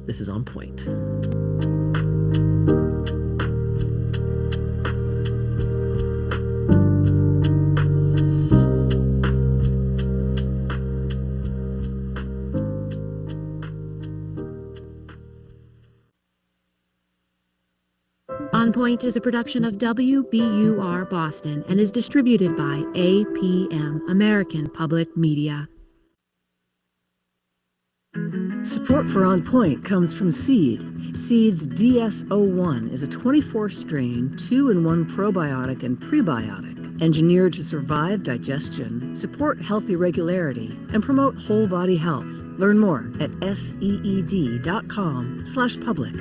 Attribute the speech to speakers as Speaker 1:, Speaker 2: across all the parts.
Speaker 1: This is On Point.
Speaker 2: On Point is a production of WBUR Boston and is distributed by APM, American Public Media.
Speaker 3: Support for On Point comes from Seed. Seed's DS-01 is a 24-strain, 2-in-1 probiotic and prebiotic, engineered to survive digestion, support healthy regularity, and promote whole body health. Learn more at seed.com/public.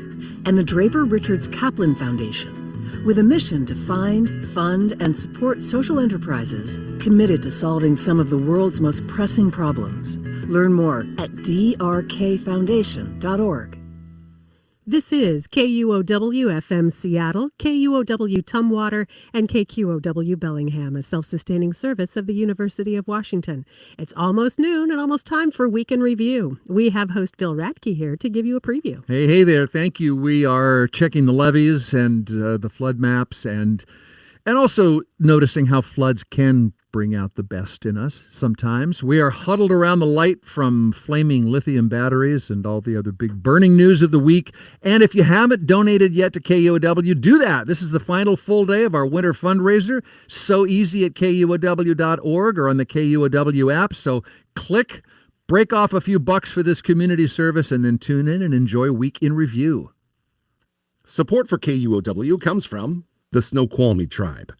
Speaker 3: And the Draper Richards Kaplan Foundation, with a mission to find, fund, and support social enterprises committed to solving some of the world's most pressing problems. Learn more at drkfoundation.org.
Speaker 4: This is KUOW-FM Seattle, KUOW Tumwater, and KQOW Bellingham, a self-sustaining service of the University of Washington. It's almost noon and almost time for Week in Review. We have host Bill Radke here to give you a preview.
Speaker 5: Hey there. Thank you. We are checking the levees and the flood maps and also noticing how floods can bring out the best in us sometimes. We are huddled around the light from flaming lithium batteries and all the other big burning news of the week. And if you haven't donated yet to KUOW, do that. This is the final full day of our winter fundraiser. So easy at KUOW.org or on the KUOW app. So click, break off a few bucks for this community service, and then tune in and enjoy Week in Review.
Speaker 6: Support for KUOW comes from the Snoqualmie Tribe.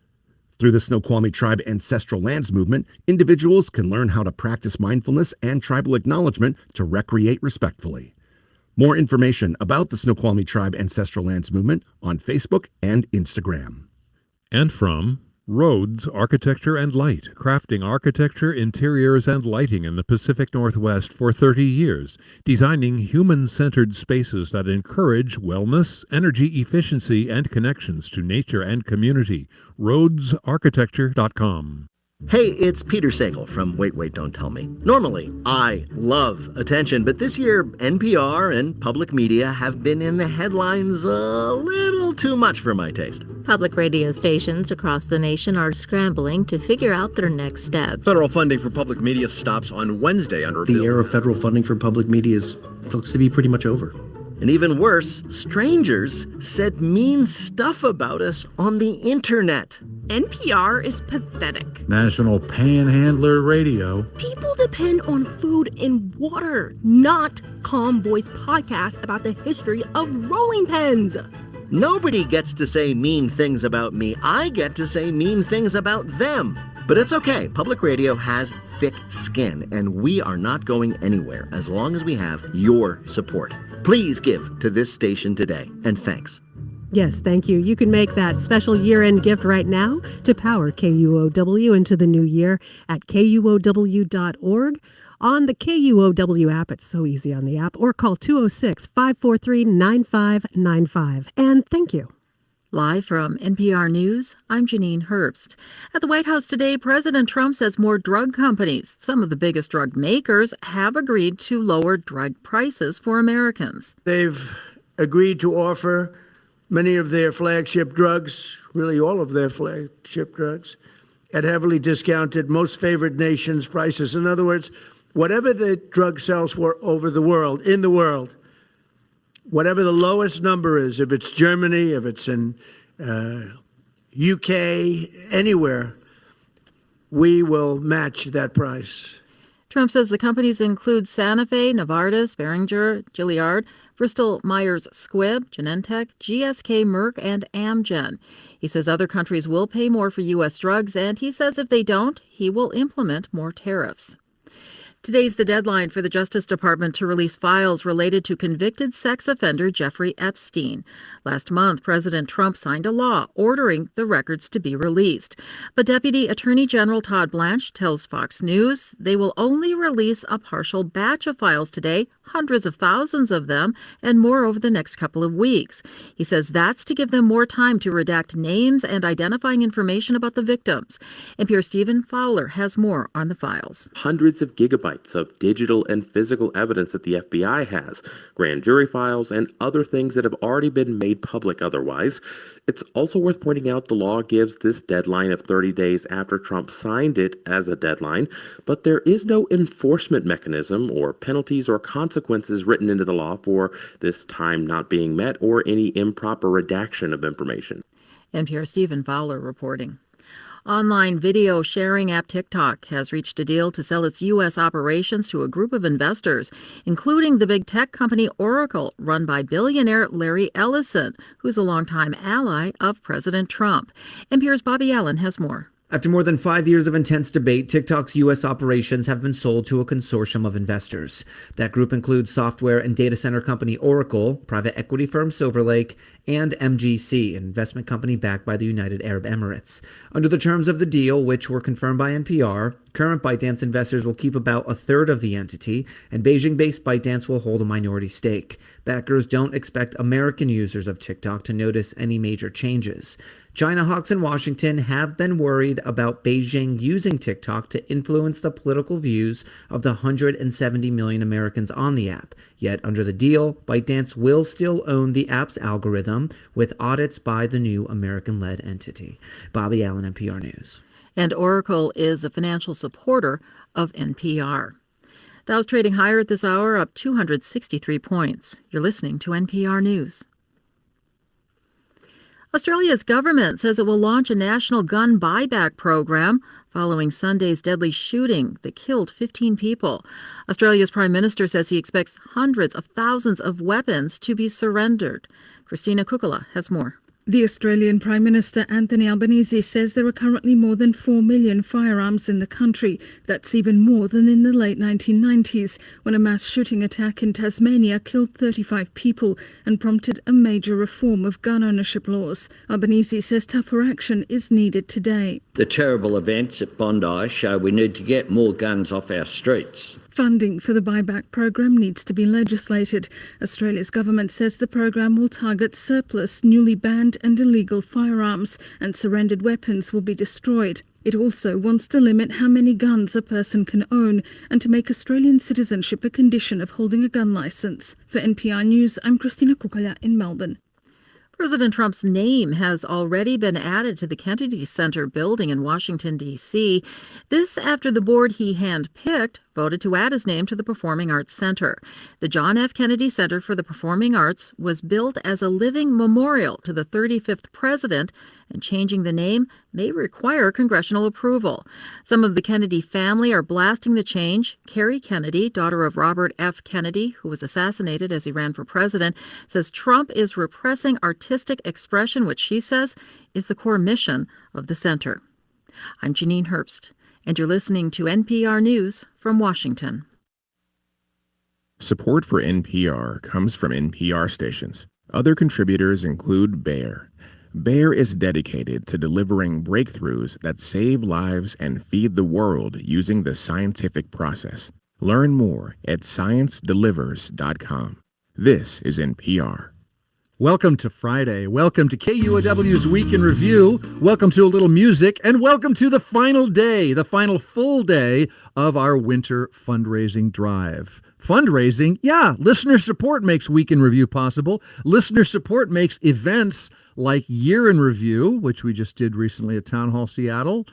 Speaker 6: Through the Snoqualmie Tribe Ancestral Lands Movement, individuals can learn how to practice mindfulness and tribal acknowledgement to recreate respectfully. More information about the Snoqualmie Tribe Ancestral Lands Movement on Facebook and Instagram.
Speaker 7: And from Rhodes Architecture and Light, crafting architecture, interiors, and lighting in the Pacific Northwest for 30 years, designing human-centered spaces that encourage wellness, energy efficiency, and connections to nature and community. RhodesArchitecture.com.
Speaker 1: Hey, it's Peter Sagal from Wait, Don't Tell Me. Normally, I love attention, but this year, NPR and public media have been in the headlines a little too much for my taste.
Speaker 8: Public radio stations across the nation are scrambling to figure out their next steps.
Speaker 9: Federal funding for public media stops on Wednesday under a bill.
Speaker 10: The era of federal funding for public media looks to be pretty much over.
Speaker 1: And even worse, strangers said mean stuff about us on the internet.
Speaker 11: NPR is pathetic.
Speaker 12: National Panhandler Radio.
Speaker 11: People depend on food and water, not Calm Voice podcasts about the history of rolling pins.
Speaker 1: Nobody gets to say mean things about me. I get to say mean things about them. But it's okay. Public radio has thick skin, and we are not going anywhere as long as we have your support. Please give to this station today, and thanks.
Speaker 4: Yes, thank you. You can make that special year-end gift right now to power KUOW into the new year at KUOW.org. On the KUOW app, it's so easy on the app, or call 206-543-9595. And thank you.
Speaker 8: Live from NPR News, I'm Janine Herbst. At the White House today, President Trump says more drug companies, some of the biggest drug makers, have agreed to lower drug prices for Americans.
Speaker 13: They've agreed to offer many of their flagship drugs, really all of their flagship drugs, at heavily discounted, most favored nations prices. In other words, whatever the drug sells for over the world, in the world, whatever the lowest number is, if it's Germany, if it's in UK, anywhere, we will match that price.
Speaker 8: Trump says the companies include Santa Fe, Novartis, Boehringer, Gilead, Bristol Myers Squibb, Genentech, GSK, Merck, and Amgen. He says other countries will pay more for U.S. drugs, and he says if they don't, he will implement more tariffs. Today's the deadline for the Justice Department to release files related to convicted sex offender Jeffrey Epstein. Last month, President Trump signed a law ordering the records to be released. But Deputy Attorney General Todd Blanche tells Fox News they will only release a partial batch of files today, hundreds of thousands of them and more over the next couple of weeks. He says that's to give them more time to redact names and identifying information about the victims. NPR's Stephen Fowler has more on the files.
Speaker 14: Hundreds of gigabytes of digital and physical evidence that the FBI has, grand jury files, and other things that have already been made public otherwise. It's also worth pointing out the law gives this deadline of 30 days after Trump signed it as a deadline, but there is no enforcement mechanism or penalties or consequences written into the law for this time not being met or any improper redaction of information.
Speaker 8: NPR's Stephen Fowler reporting. Online video sharing app TikTok has reached a deal to sell its U.S. operations to a group of investors, including the big tech company Oracle, run by billionaire Larry Ellison, who's a longtime ally of President Trump. NPR's Bobby Allen has more.
Speaker 15: After more than 5 years of intense debate, TikTok's U.S. operations have been sold to a consortium of investors. That group includes software and data center company Oracle, private equity firm Silver Lake, and MGC, an investment company backed by the United Arab Emirates. Under the terms of the deal, which were confirmed by NPR, current ByteDance investors will keep about a third of the entity, and Beijing-based ByteDance will hold a minority stake. Backers don't expect American users of TikTok to notice any major changes. China hawks in Washington have been worried about Beijing using TikTok to influence the political views of the 170 million Americans on the app. Yet under the deal, ByteDance will still own the app's algorithm with audits by the new American-led entity. Bobby Allen, NPR News.
Speaker 8: And Oracle is a financial supporter of NPR. Dow's trading higher at this hour, up 263 points. You're listening to NPR News. Australia's government says it will launch a national gun buyback program following Sunday's deadly shooting that killed 15 people. Australia's Prime Minister says he expects hundreds of thousands of weapons to be surrendered. Christina Kukula has more.
Speaker 16: The Australian Prime Minister Anthony Albanese says there are currently more than 4 million firearms in the country. That's even more than in the late 1990s, when a mass shooting attack in Tasmania killed 35 people and prompted a major reform of gun ownership laws. Albanese says tougher action is needed today.
Speaker 17: The terrible events at Bondi show we need to get more guns off our streets.
Speaker 16: Funding for the buyback program needs to be legislated. Australia's government says the program will target surplus, newly banned and illegal firearms, and surrendered weapons will be destroyed. It also wants to limit how many guns a person can own and to make Australian citizenship a condition of holding a gun licence. For NPR News, I'm Christina Kukala in Melbourne.
Speaker 8: President Trump's name has already been added to the Kennedy Center building in Washington, D.C. This after the board he handpicked voted to add his name to the Performing Arts Center. The John F. Kennedy Center for the Performing Arts was built as a living memorial to the 35th president, and changing the name may require congressional approval. Some of the Kennedy family are blasting the change. Carrie Kennedy, daughter of Robert F. Kennedy, who was assassinated as he ran for president, says Trump is repressing artistic expression, which she says is the core mission of the center. I'm Janine Herbst, and you're listening to NPR News from Washington.
Speaker 18: Support for NPR comes from NPR stations. Other contributors include Bayer. Bayer is dedicated to delivering breakthroughs that save lives and feed the world using the scientific process. Learn more at sciencedelivers.com. This is NPR.
Speaker 5: Welcome to Friday. Welcome to KUOW's Week in Review. Welcome to a little music, and welcome to the final day, the final full day of our winter fundraising drive. Fundraising, yeah, listener support makes Week in Review possible. Listener support makes events like Year in Review, which we just did recently at Town Hall Seattle.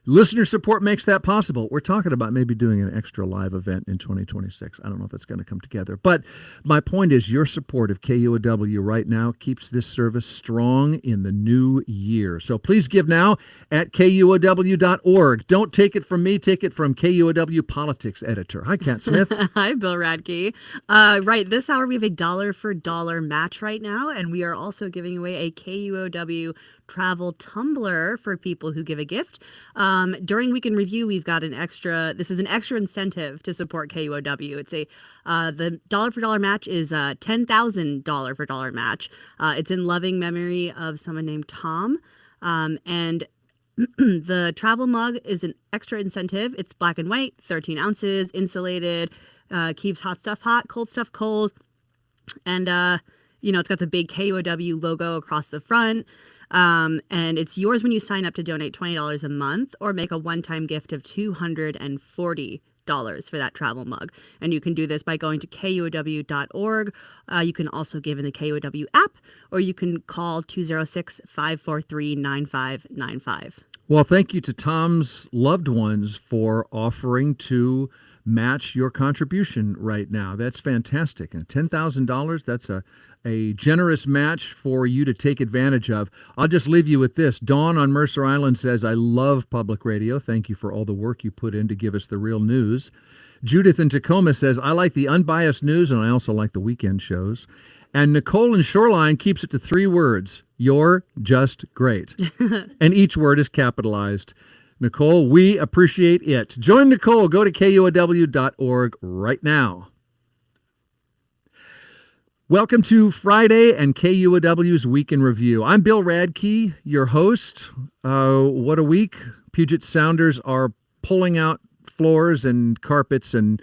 Speaker 5: Listener support makes that possible. We're talking about maybe doing an extra live event in 2026. I don't know if that's going to come together. But my point is your support of KUOW right now keeps this service strong in the new year. So please give now at KUOW.org. Don't take it from me. Take it from KUOW politics editor. Hi, Kat Smith.
Speaker 19: Hi, Bill Radke. Right, this hour we have a dollar for dollar match right now, and we are also giving away a KUOW travel tumbler for people who give a gift. During Week in Review, we've got this is an extra incentive to support KUOW. It's the dollar for dollar match is a $10,000 for dollar match. It's in loving memory of someone named Tom. And the travel mug is an extra incentive. It's black and white, 13 ounces, insulated, keeps hot stuff hot, cold stuff cold. And, it's got the big KUOW logo across the front. And it's yours when you sign up to donate $20 a month or make a one-time gift of $240 for that travel mug. And you can do this by going to KUOW.org. You can also give in the KUOW app, or you can call 206-543-9595.
Speaker 5: Well, thank you to Tom's loved ones for offering to match your contribution right now. That's fantastic. And $10,000, that's a generous match for you to take advantage of. I'll just leave you with this. Dawn on Mercer Island says, I love public radio. Thank you for all the work you put in to give us the real news. Judith in Tacoma says, I like the unbiased news, and I also like the weekend shows. And Nicole in Shoreline keeps it to 3 words. You're just great. And each word is capitalized. Nicole, we appreciate it. Join Nicole. Go to KUOW.org right now. Welcome to Friday and KUOW's Week in Review. I'm Bill Radke, your host. What a week. Puget Sounders are pulling out floors and carpets and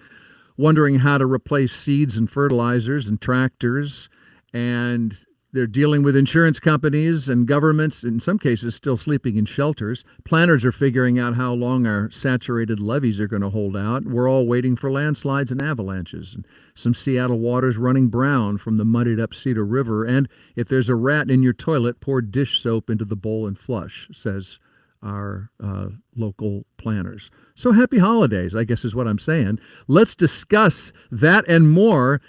Speaker 5: wondering how to replace seeds and fertilizers and tractors. And they're dealing with insurance companies and governments, in some cases still sleeping in shelters. Planners are figuring out how long our saturated levees are going to hold out. We're all waiting for landslides and avalanches. And some Seattle water's running brown from the muddied up Cedar River. And if there's a rat in your toilet, pour dish soap into the bowl and flush, says our local planners. So happy holidays, I guess is what I'm saying. Let's discuss that and more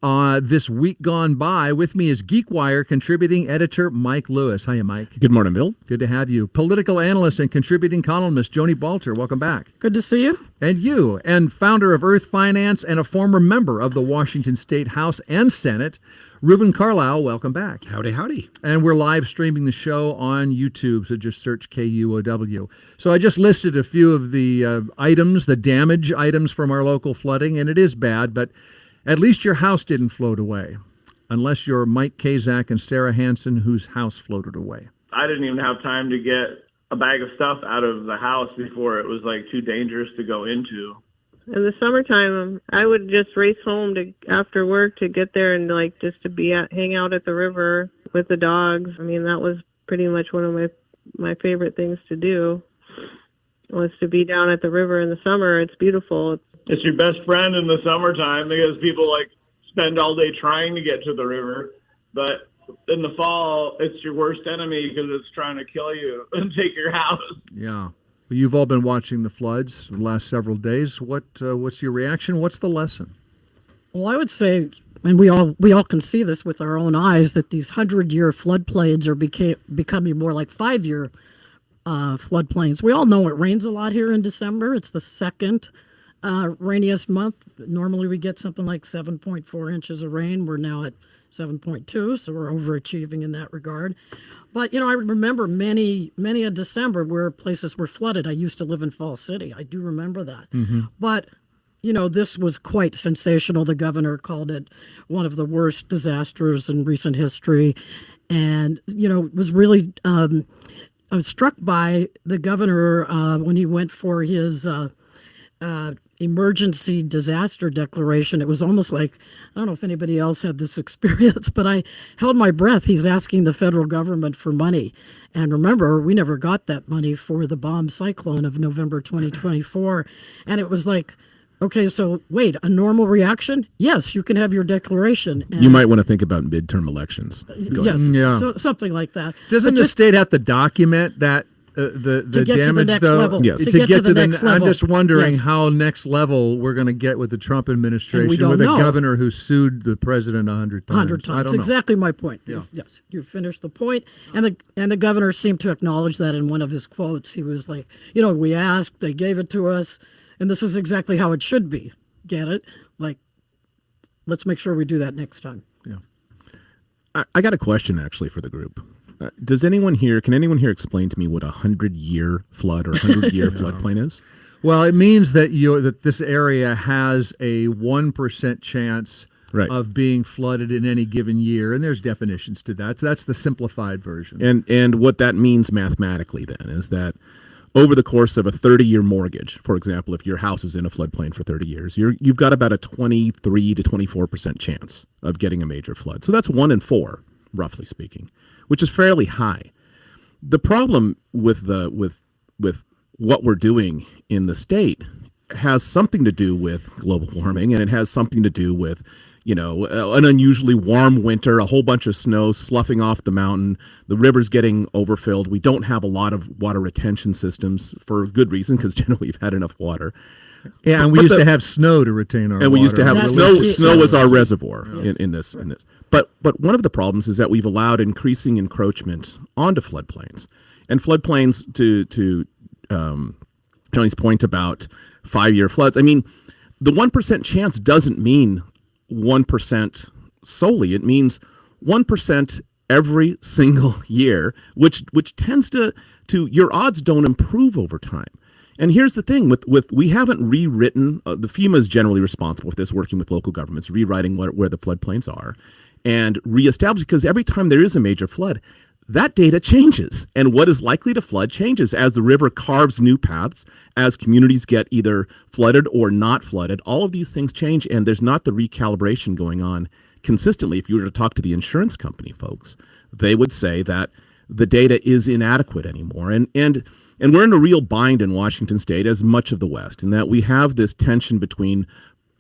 Speaker 5: this week gone by. With me is Geekwire contributing editor Mike Lewis. Hiya, Mike.
Speaker 18: Good morning, Bill.
Speaker 5: Good to have you. Political analyst and contributing columnist Joni Balter. Welcome back.
Speaker 20: Good to see you.
Speaker 5: And you, and founder of Earth Finance and a former member of the Washington State House and Senate, Reuven Carlyle. Welcome back.
Speaker 12: Howdy, howdy.
Speaker 5: And we're live streaming the show on YouTube, so just search KUOW. So I just listed a few of the items, the damage items from our local flooding, and it is bad, but at least your house didn't float away, unless you're Mike Kazak and Sarah Hansen, whose house floated away.
Speaker 21: I didn't even have time to get a bag of stuff out of the house before it was too dangerous to go into.
Speaker 22: In the summertime, I would just race home after work to get there and just to hang out at the river with the dogs. I mean, that was pretty much one of my favorite things to do, was to be down at the river in the summer. It's beautiful.
Speaker 21: It's your best friend in the summertime because people spend all day trying to get to the river. But in the fall, it's your worst enemy because it's trying to kill you and take your house.
Speaker 5: Yeah. Well, you've all been watching the floods the last several days. What's your reaction? What's the lesson?
Speaker 20: Well, I would say, and we all can see this with our own eyes, that these 100-year floodplains are becoming more like 5-year floodplains. We all know it rains a lot here in December. It's the second rainiest month. Normally we get something like 7.4 inches of rain. We're now at 7.2, so we're overachieving in that regard. But, I remember many a December where places were flooded. I used to live in Falls City. I do remember that. Mm-hmm. But, this was quite sensational. The governor called it one of the worst disasters in recent history. And, it was really, I was struck by the governor when he went for his emergency disaster declaration. It was almost like, I don't know if anybody else had this experience, but I held my breath. He's asking the federal government for money. And remember, we never got that money for the bomb cyclone of November 2024. And it was like, okay, so wait, a normal reaction? Yes, you can have your declaration. And
Speaker 18: you might want to think about midterm elections.
Speaker 20: Yes, yeah. Something like that.
Speaker 5: Doesn't the state have to document that? The
Speaker 20: get
Speaker 5: damage,
Speaker 20: to the next
Speaker 5: though,
Speaker 20: level.
Speaker 5: Yes.
Speaker 20: To get to the next level.
Speaker 5: I'm just wondering
Speaker 20: yes.
Speaker 5: how next level we're going to get with the Trump administration with a governor who sued the president 100 times.
Speaker 20: 100 times.
Speaker 5: I don't know.
Speaker 20: Exactly my point.
Speaker 5: Yeah.
Speaker 20: Yes, you finished the point. And the governor seemed to acknowledge that in one of his quotes. He was like, we asked, they gave it to us, and this is exactly how it should be. Get it? Let's make sure we do that next time.
Speaker 18: Yeah. I got a question actually for the group. Can anyone here explain to me what a 100-year flood or 100-year floodplain is?
Speaker 5: Well, it means that that this area has a 1% chance of being flooded in any given year, and there's definitions to that. So that's the simplified version.
Speaker 18: And what that means mathematically then is that over the course of a 30-year mortgage, for example, if your house is in a floodplain for 30 years, you've got about a 23 to 24% chance of getting a major flood. So that's 1 in 4, roughly speaking, which is fairly high. The problem with what we're doing in the state has something to do with global warming, and it has something to do with, an unusually warm winter, a whole bunch of snow sloughing off the mountain, the rivers getting overfilled. We don't have a lot of water retention systems for good reason, because generally we've had enough water.
Speaker 5: Yeah, and we used to have snow to retain our water.
Speaker 18: And we used to have snow was our reservoir
Speaker 5: Yes.
Speaker 18: in this. But one of the problems is that we've allowed increasing encroachment onto floodplains. And floodplains, to Joni's point about 5-year floods, I mean, the 1% chance doesn't mean 1% solely. It means 1% every single year, which tends to your odds don't improve over time. And here's the thing with we haven't rewritten, the FEMA is generally responsible for this, working with local governments, rewriting where the floodplains are and reestablish, because every time there is a major flood, that data changes, and what is likely to flood changes as the river carves new paths, as communities get either flooded or not flooded. All of these things change, and there's not the recalibration going on consistently. If you were to talk to the insurance company folks, they would say that the data is inadequate anymore. And we're in a real bind in Washington State, as much of the West, in that we have this tension between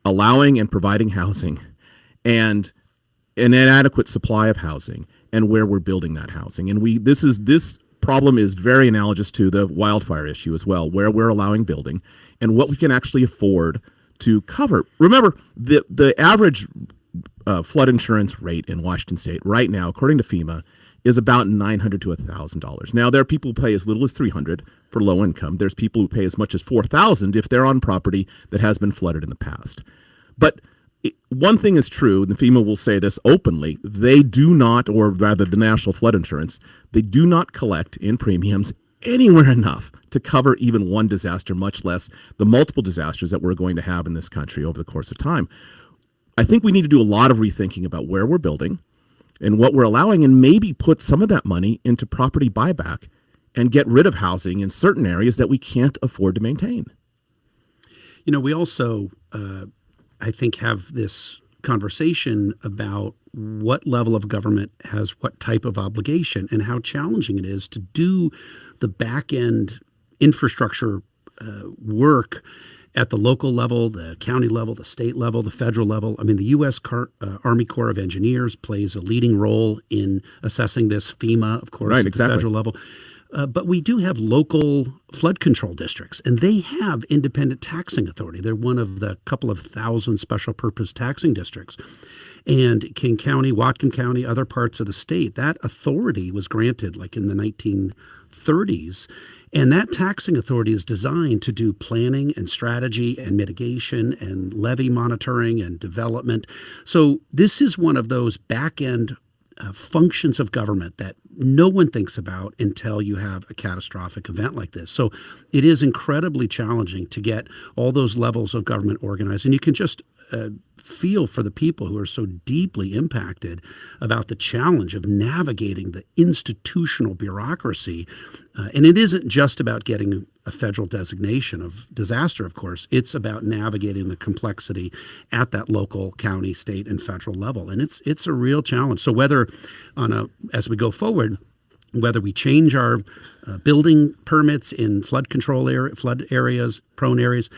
Speaker 18: allowing and providing housing and an inadequate supply of housing, and where we're building that housing. And this problem is very analogous to the wildfire issue as well, where we're allowing building and what we can actually afford to cover. Remember, the average flood insurance rate in Washington State right now, according to FEMA, is about $900 to $1,000. Now, there are people who pay as little as $300 for low income. There's people who pay as much as $4,000 if they're on property that has been flooded in the past. But one thing is true, and FEMA will say this openly, they do not, or rather the National Flood Insurance, they do not collect in premiums anywhere enough to cover even one disaster, much less the multiple disasters that we're going to have in this country over the course of time. I think we need to do a lot of rethinking about where we're building and what we're allowing, and maybe put some of that money into property buyback and get rid of housing in certain areas that we can't afford to maintain.
Speaker 2: We also I think, have this conversation about what level of government has what type of obligation and how challenging it is to do the back end infrastructure work at the local level, the county level, the state level, the federal level. I mean, the U.S. Army Corps of Engineers plays a leading role in assessing this. FEMA, of course,
Speaker 18: right,
Speaker 2: at
Speaker 18: exactly.
Speaker 2: the federal level. But we do have local flood control districts, and they have independent taxing authority. They're one of the couple of thousand special purpose taxing districts. And King County, Whatcom County, other parts of the state, that authority was granted like in the 1930s. And that taxing authority is designed to do planning and strategy and mitigation and levy monitoring and development. So this is one of those back-end functions of government that no one thinks about until you have a catastrophic event like this. So it is incredibly challenging to get all those levels of government organized. And you can just feel for the people who are so deeply impacted about the challenge of navigating the institutional bureaucracy. And it isn't just about getting a federal designation of disaster, of course. It's about navigating the complexity at that local, county, state, and federal level. And it's a real challenge. So whether as we go forward, whether we change our building permits in flood control flood areas, prone areas,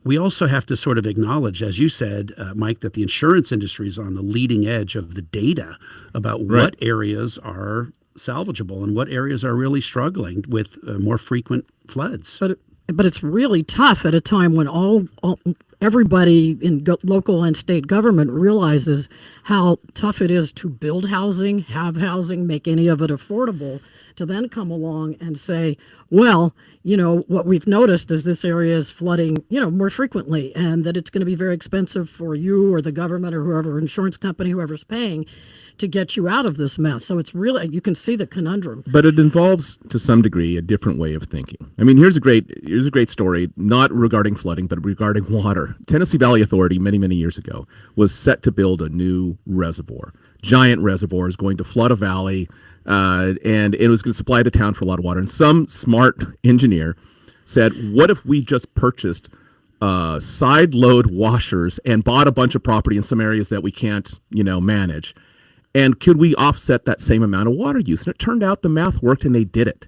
Speaker 2: we also have to sort of acknowledge, as you said, Mike, that the insurance industry is on the leading edge of the data about what areas are salvageable and what areas are really struggling with more frequent floods.
Speaker 20: But it's really tough at a time when everybody in local and state government realizes how tough it is to build housing, have housing, make any of it affordable, to then come along and say, well, what we've noticed is this area is flooding, more frequently, and that it's going to be very expensive for you or the government or whoever, insurance company, whoever's paying, to get you out of this mess. So it's really, you can see the conundrum.
Speaker 18: But it involves, to some degree, a different way of thinking. I mean, here's a great story, not regarding flooding, but regarding water. Tennessee Valley Authority, many, many years ago, was set to build a new reservoir. Giant reservoir is going to flood a valley, and it was going to supply the town for a lot of water. And some smart engineer said, what if we just purchased side load washers and bought a bunch of property in some areas that we can't, manage? And could we offset that same amount of water use? And it turned out the math worked and they did it.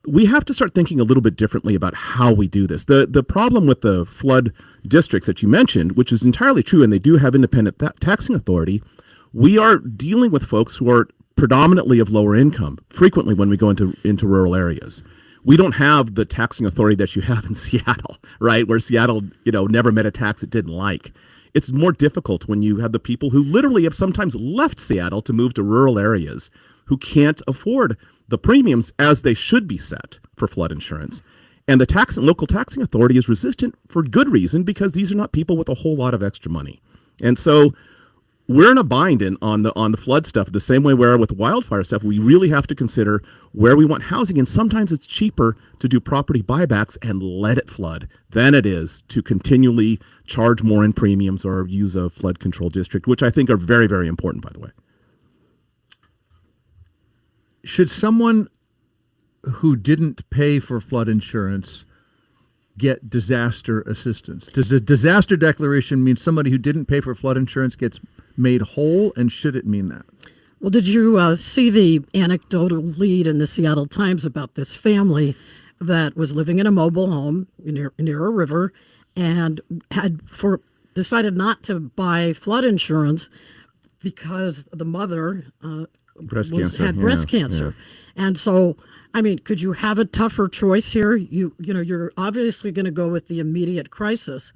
Speaker 18: We have to start thinking a little bit differently about how we do this. The problem with the flood districts that you mentioned, which is entirely true, and they do have independent taxing authority, we are dealing with folks who are predominantly of lower income, frequently when we go into rural areas. We don't have the taxing authority that you have in Seattle, right? Where Seattle, never met a tax it didn't like. It's more difficult when you have the people who literally have sometimes left Seattle to move to rural areas who can't afford the premiums as they should be set for flood insurance. And the local taxing authority is resistant for good reason, because these are not people with a whole lot of extra money. And so we're in a bind on the flood stuff, the same way we are with wildfire stuff. We really have to consider where we want housing, and sometimes it's cheaper to do property buybacks and let it flood than it is to continually charge more in premiums or use a flood control district, which I think are very, very important, by the way.
Speaker 5: Should someone who didn't pay for flood insurance get disaster assistance? Does a disaster declaration mean somebody who didn't pay for flood insurance gets made whole, and should it mean that?
Speaker 20: Well, did you see the anecdotal lead in the Seattle Times about this family that was living in a mobile home near a river and decided not to buy flood insurance because the mother had breast cancer. And so, I mean, could you have a tougher choice here? You're obviously going to go with the immediate crisis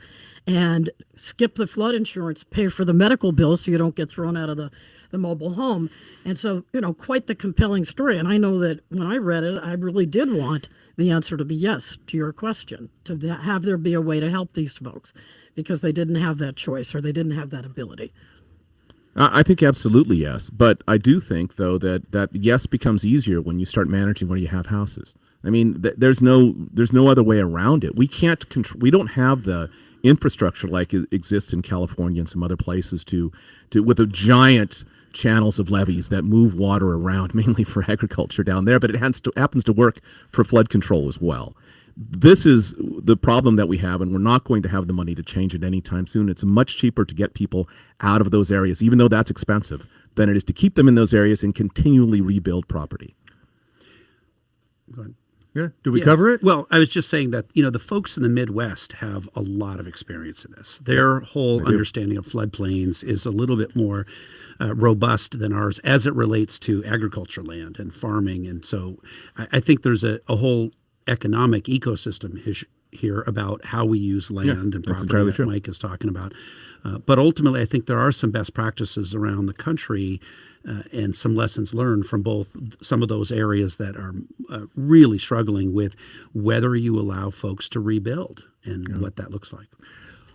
Speaker 20: and skip the flood insurance, pay for the medical bills so you don't get thrown out of the mobile home. And so, quite the compelling story. And I know that when I read it, I really did want the answer to be yes to your question, to have there be a way to help these folks, because they didn't have that choice or they didn't have that ability.
Speaker 18: I think absolutely yes. But I do think, though, that yes becomes easier when you start managing where you have houses. I mean, there's no other way around it. We don't have the infrastructure like it exists in California and some other places with the giant channels of levees that move water around, mainly for agriculture down there, but it happens to work for flood control as well. This is the problem that we have, and we're not going to have the money to change it anytime soon. It's much cheaper to get people out of those areas, even though that's expensive, than it is to keep them in those areas and continually rebuild property.
Speaker 2: Go ahead.
Speaker 5: Yeah. Do we cover it?
Speaker 2: Well, I was just saying that, the folks in the Midwest have a lot of experience in this. Their whole understanding of floodplains is a little bit more robust than ours as it relates to agriculture land and farming. And so I think there's a whole economic ecosystem here about how we use land and property that Mike is talking about. But ultimately, I think there are some best practices around the country and some lessons learned from both some of those areas that are really struggling with whether you allow folks to rebuild and what that looks like.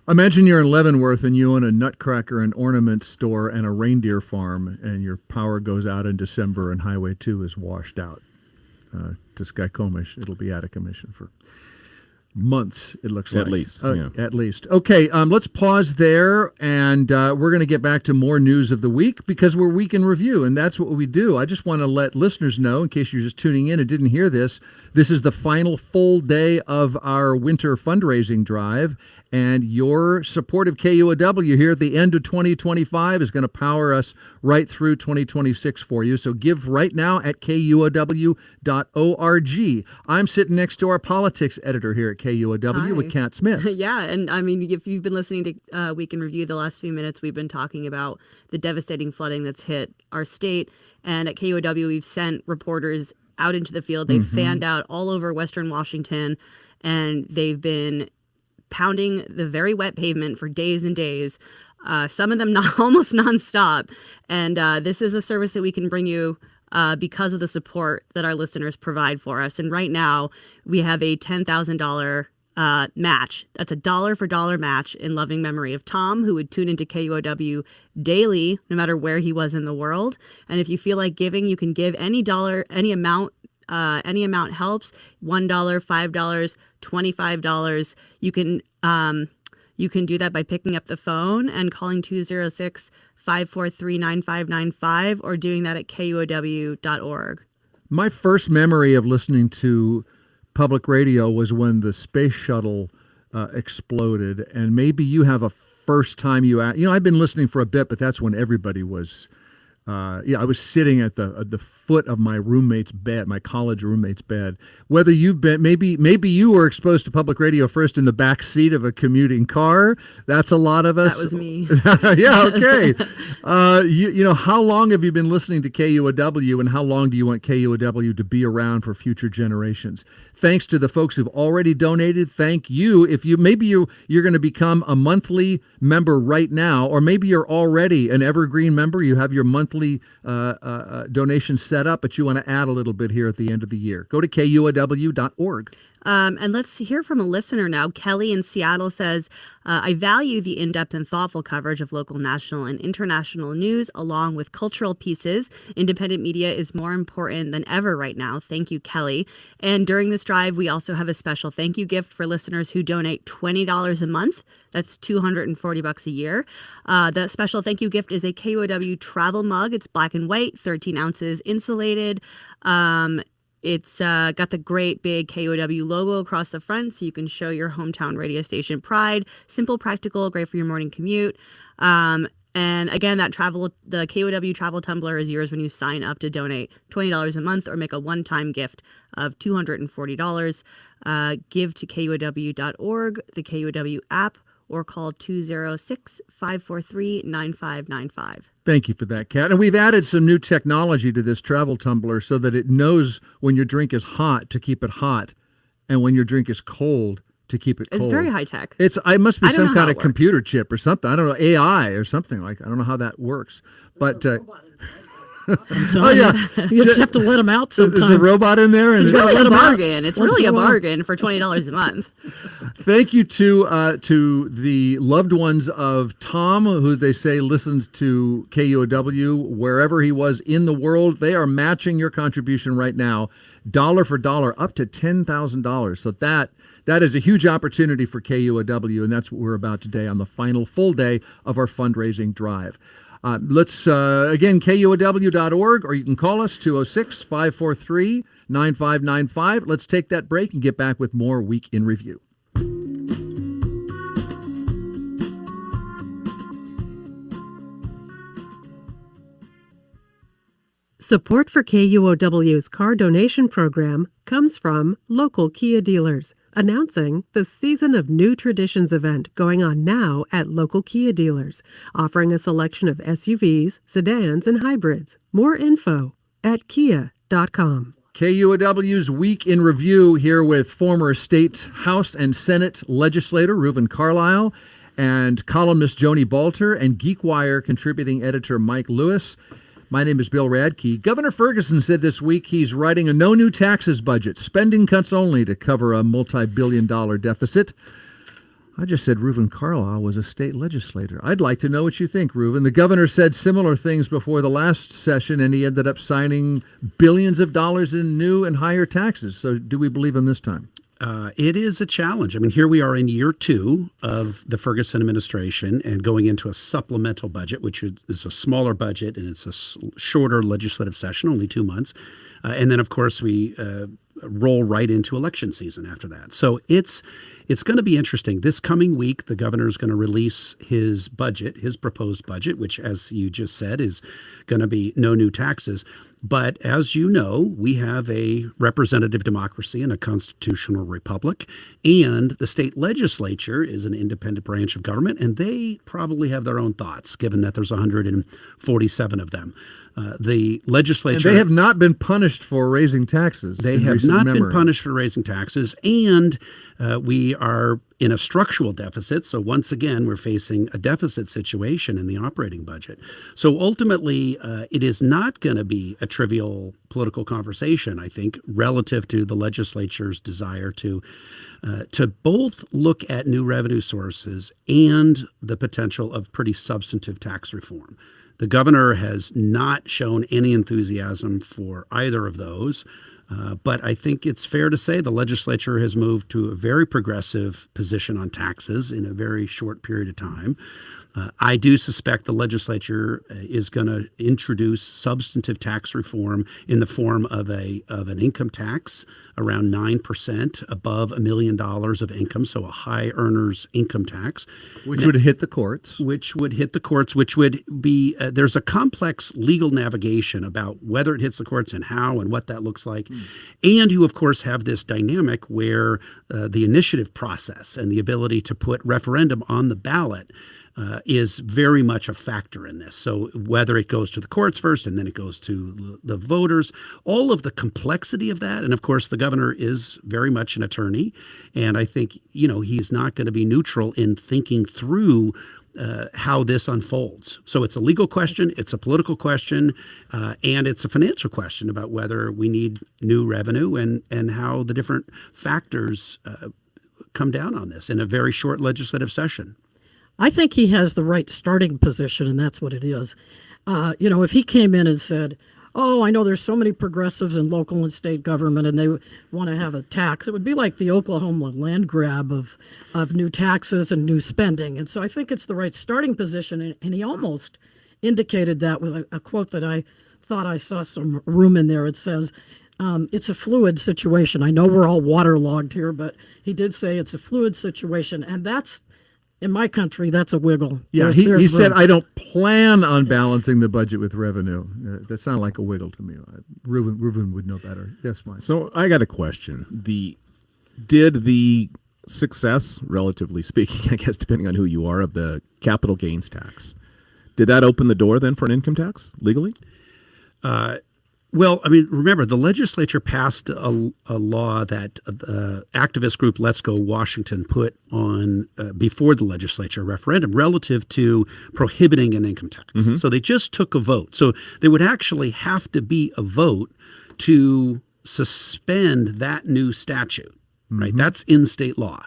Speaker 5: Imagine you're in Leavenworth and you own a nutcracker and ornament store and a reindeer farm, and your power goes out in December and Highway 2 is washed out. To Skycomish, it'll be out of commission for months, it looks like.
Speaker 18: At least.
Speaker 5: At least. Okay, let's pause there, and we're going to get back to more news of the week, because we're Week in Review, and that's what we do. I just want to let listeners know, in case you're just tuning in and didn't hear this is the final full day of our winter fundraising drive, and your support of KUOW here at the end of 2025 is going to power us right through 2026 for you. So give right now at KUOW.org. I'm sitting next to our politics editor here at KUOW with Kat Smith.
Speaker 19: Yeah, and I mean, if you've been listening to Week in Review the last few minutes, we've been talking about the devastating flooding that's hit our state. And at KUOW, we've sent reporters out into the field. They've fanned out all over Western Washington, and they've been pounding the very wet pavement for days and days, some of them almost nonstop. And this is a service that we can bring you because of the support that our listeners provide for us. And right now, we have a $10,000 match. That's a dollar-for-dollar match in loving memory of Tom, who would tune into KUOW daily, no matter where he was in the world. And if you feel like giving, you can give any amount. Any amount helps. $1, $5, $25. You can do that by picking up the phone and calling 206 866-543-9595 or doing that at kuow.org.
Speaker 5: My first memory of listening to public radio was when the space shuttle exploded, and maybe you have a first time I've been listening for a bit, but that's when everybody was. I was sitting at the foot of my roommate's bed, my college roommate's bed. Whether you've been, maybe you were exposed to public radio first in the back seat of a commuting car. That's a lot of us.
Speaker 19: That was me.
Speaker 5: Yeah, okay. How long have you been listening to KUOW, and how long do you want KUOW to be around for future generations? Thanks to the folks who've already donated. Thank you. If you're going to become a monthly member right now, or maybe you're already an evergreen member. You have your monthly donation set up, but you want to add a little bit here at the end of the year. Go to kuow.org.
Speaker 19: And let's hear from a listener now. Kelly in Seattle says, I value the in-depth and thoughtful coverage of local, national, and international news, along with cultural pieces. Independent media is more important than ever right now. Thank you, Kelly. And during this drive, we also have a special thank you gift for listeners who donate $20 a month. That's $240 a year. The special thank you gift is a KUOW travel mug. It's black and white, 13 ounces, insulated. It's got the great big KUOW logo across the front, so you can show your hometown radio station pride. Simple, practical, great for your morning commute. And again, the KUOW travel tumbler is yours when you sign up to donate $20 a month or make a one-time gift of $240. Give to KUOW.org, the KUOW app, or call 206-543-9595.
Speaker 5: Thank you for that, Kat. And we've added some new technology to this travel tumbler so that it knows when your drink is hot to keep it hot, and when your drink is cold to keep it cold.
Speaker 19: It's very high tech.
Speaker 5: It must be some kind of computer chip or something. I don't know, AI or something like. I don't know how that works, but.
Speaker 20: You just have to let them out sometime.
Speaker 5: There's a robot in there, and
Speaker 19: it's really a bargain. It's really a bargain for $20 a month.
Speaker 5: Thank you to the loved ones of Tom, who they say listened to KUOW wherever he was in the world. They are matching your contribution right now, dollar for dollar, up to $10,000. So that is a huge opportunity for KUOW, and that's what we're about today on the final full day of our fundraising drive. Let's, again, KUOW.org, or you can call us, 206-543-9595. Let's take that break and get back with more Week in Review.
Speaker 4: Support for KUOW's car donation program comes from local Kia dealers, announcing the Season of New Traditions event going on now at local Kia dealers, offering a selection of SUVs, sedans, and hybrids. More info at kia.com.
Speaker 5: KUOW's Week in Review here with former State House and Senate legislator Reuven Carlyle and columnist Joni Balter and Geekwire contributing editor Mike Lewis. My name is Bill Radke. Governor Ferguson said this week he's writing a no new taxes budget, spending cuts only to cover a multi-billion-dollar deficit. I just said Reuven Carlyle was a state legislator. I'd like to know what you think, Reuven. The governor said similar things before the last session, and he ended up signing billions of dollars in new and higher taxes. So do we believe him this time?
Speaker 2: It is a challenge. I mean, here we are in year 2 of the Ferguson administration and going into a supplemental budget, which is a smaller budget, and it's a shorter legislative session, only 2 months. And then, of course, we roll right into election season after that. So it's going to be interesting. This coming week, the governor is going to release his budget, his proposed budget, which, as you just said, is going to be no new taxes. But as you know, we have a representative democracy and a constitutional republic, and the state legislature is an independent branch of government, and they probably have their own thoughts, given that there's 147 of them. The legislature...
Speaker 5: And they have not been punished for raising taxes.
Speaker 2: They have not been punished for raising taxes, and we are in a structural deficit. So once again, we're facing a deficit situation in the operating budget. So ultimately, it is not going to be a trivial political conversation, I think, relative to the legislature's desire to both look at new revenue sources and the potential of pretty substantive tax reform. The governor has not shown any enthusiasm for either of those. But I think it's fair to say the legislature has moved to a very progressive position on taxes in a very short period of time. I do suspect the legislature is going to introduce substantive tax reform in the form of an income tax around 9% above $1 million of income, so a high earner's income tax.
Speaker 5: Which would hit the courts.
Speaker 2: Which would be, there's a complex legal navigation about whether it hits the courts and how and what that looks like. And you, of course, have this dynamic where the initiative process and the ability to put referendum on the ballot is very much a factor in this. So whether it goes to the courts first and then it goes to the voters, all of the complexity of that. And of course, the governor is very much an attorney. And I think, he's not going to be neutral in thinking through how this unfolds. So it's a legal question, it's a political question, and it's a financial question about whether we need new revenue and how the different factors come down on this in a very short legislative session.
Speaker 20: I think he has the right starting position, and that's what it is. If he came in and said, oh, I know there's so many progressives in local and state government and they want to have a tax, it would be like the Oklahoma land grab of new taxes and new spending. And so I think it's the right starting position. And he almost indicated that with a quote that I thought I saw some room in there. It says, it's a fluid situation. I know we're all waterlogged here, but he did say it's a fluid situation. And that's, in my country, that's a wiggle.
Speaker 5: Yeah, he said, I don't plan on balancing the budget with revenue. That sounded like a wiggle to me. Reuven would know better. Yes, Mike.
Speaker 18: So I got a question. Did the success, relatively speaking, I guess, depending on who you are, of the capital gains tax, did that open the door then for an income tax legally?
Speaker 2: Well, I mean, remember, the legislature passed a law that the activist group Let's Go Washington put on before the legislature referendum relative to prohibiting an income tax. Mm-hmm. So they just took a vote. So there would actually have to be a vote to suspend that new statute, right? Mm-hmm. That's in state law.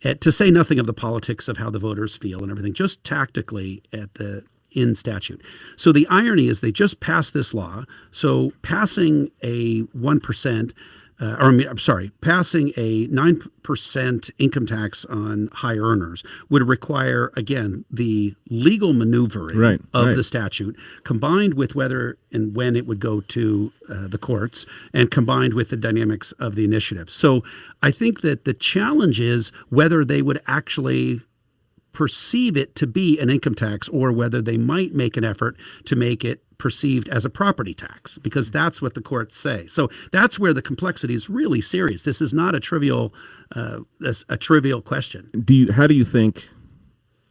Speaker 2: To say nothing of the politics of how the voters feel and everything, just tactically in statute. So the irony is they just passed this law. So passing a 1%, passing a 9% income tax on high earners would require, again, the legal maneuvering of the statute, combined with whether and when it would go to the courts, and combined with the dynamics of the initiative. So I think that the challenge is whether they would actually perceive it to be an income tax, or whether they might make an effort to make it perceived as a property tax, because that's what the courts say. So that's where the complexity is really serious. This is not a trivial question.
Speaker 18: How do you think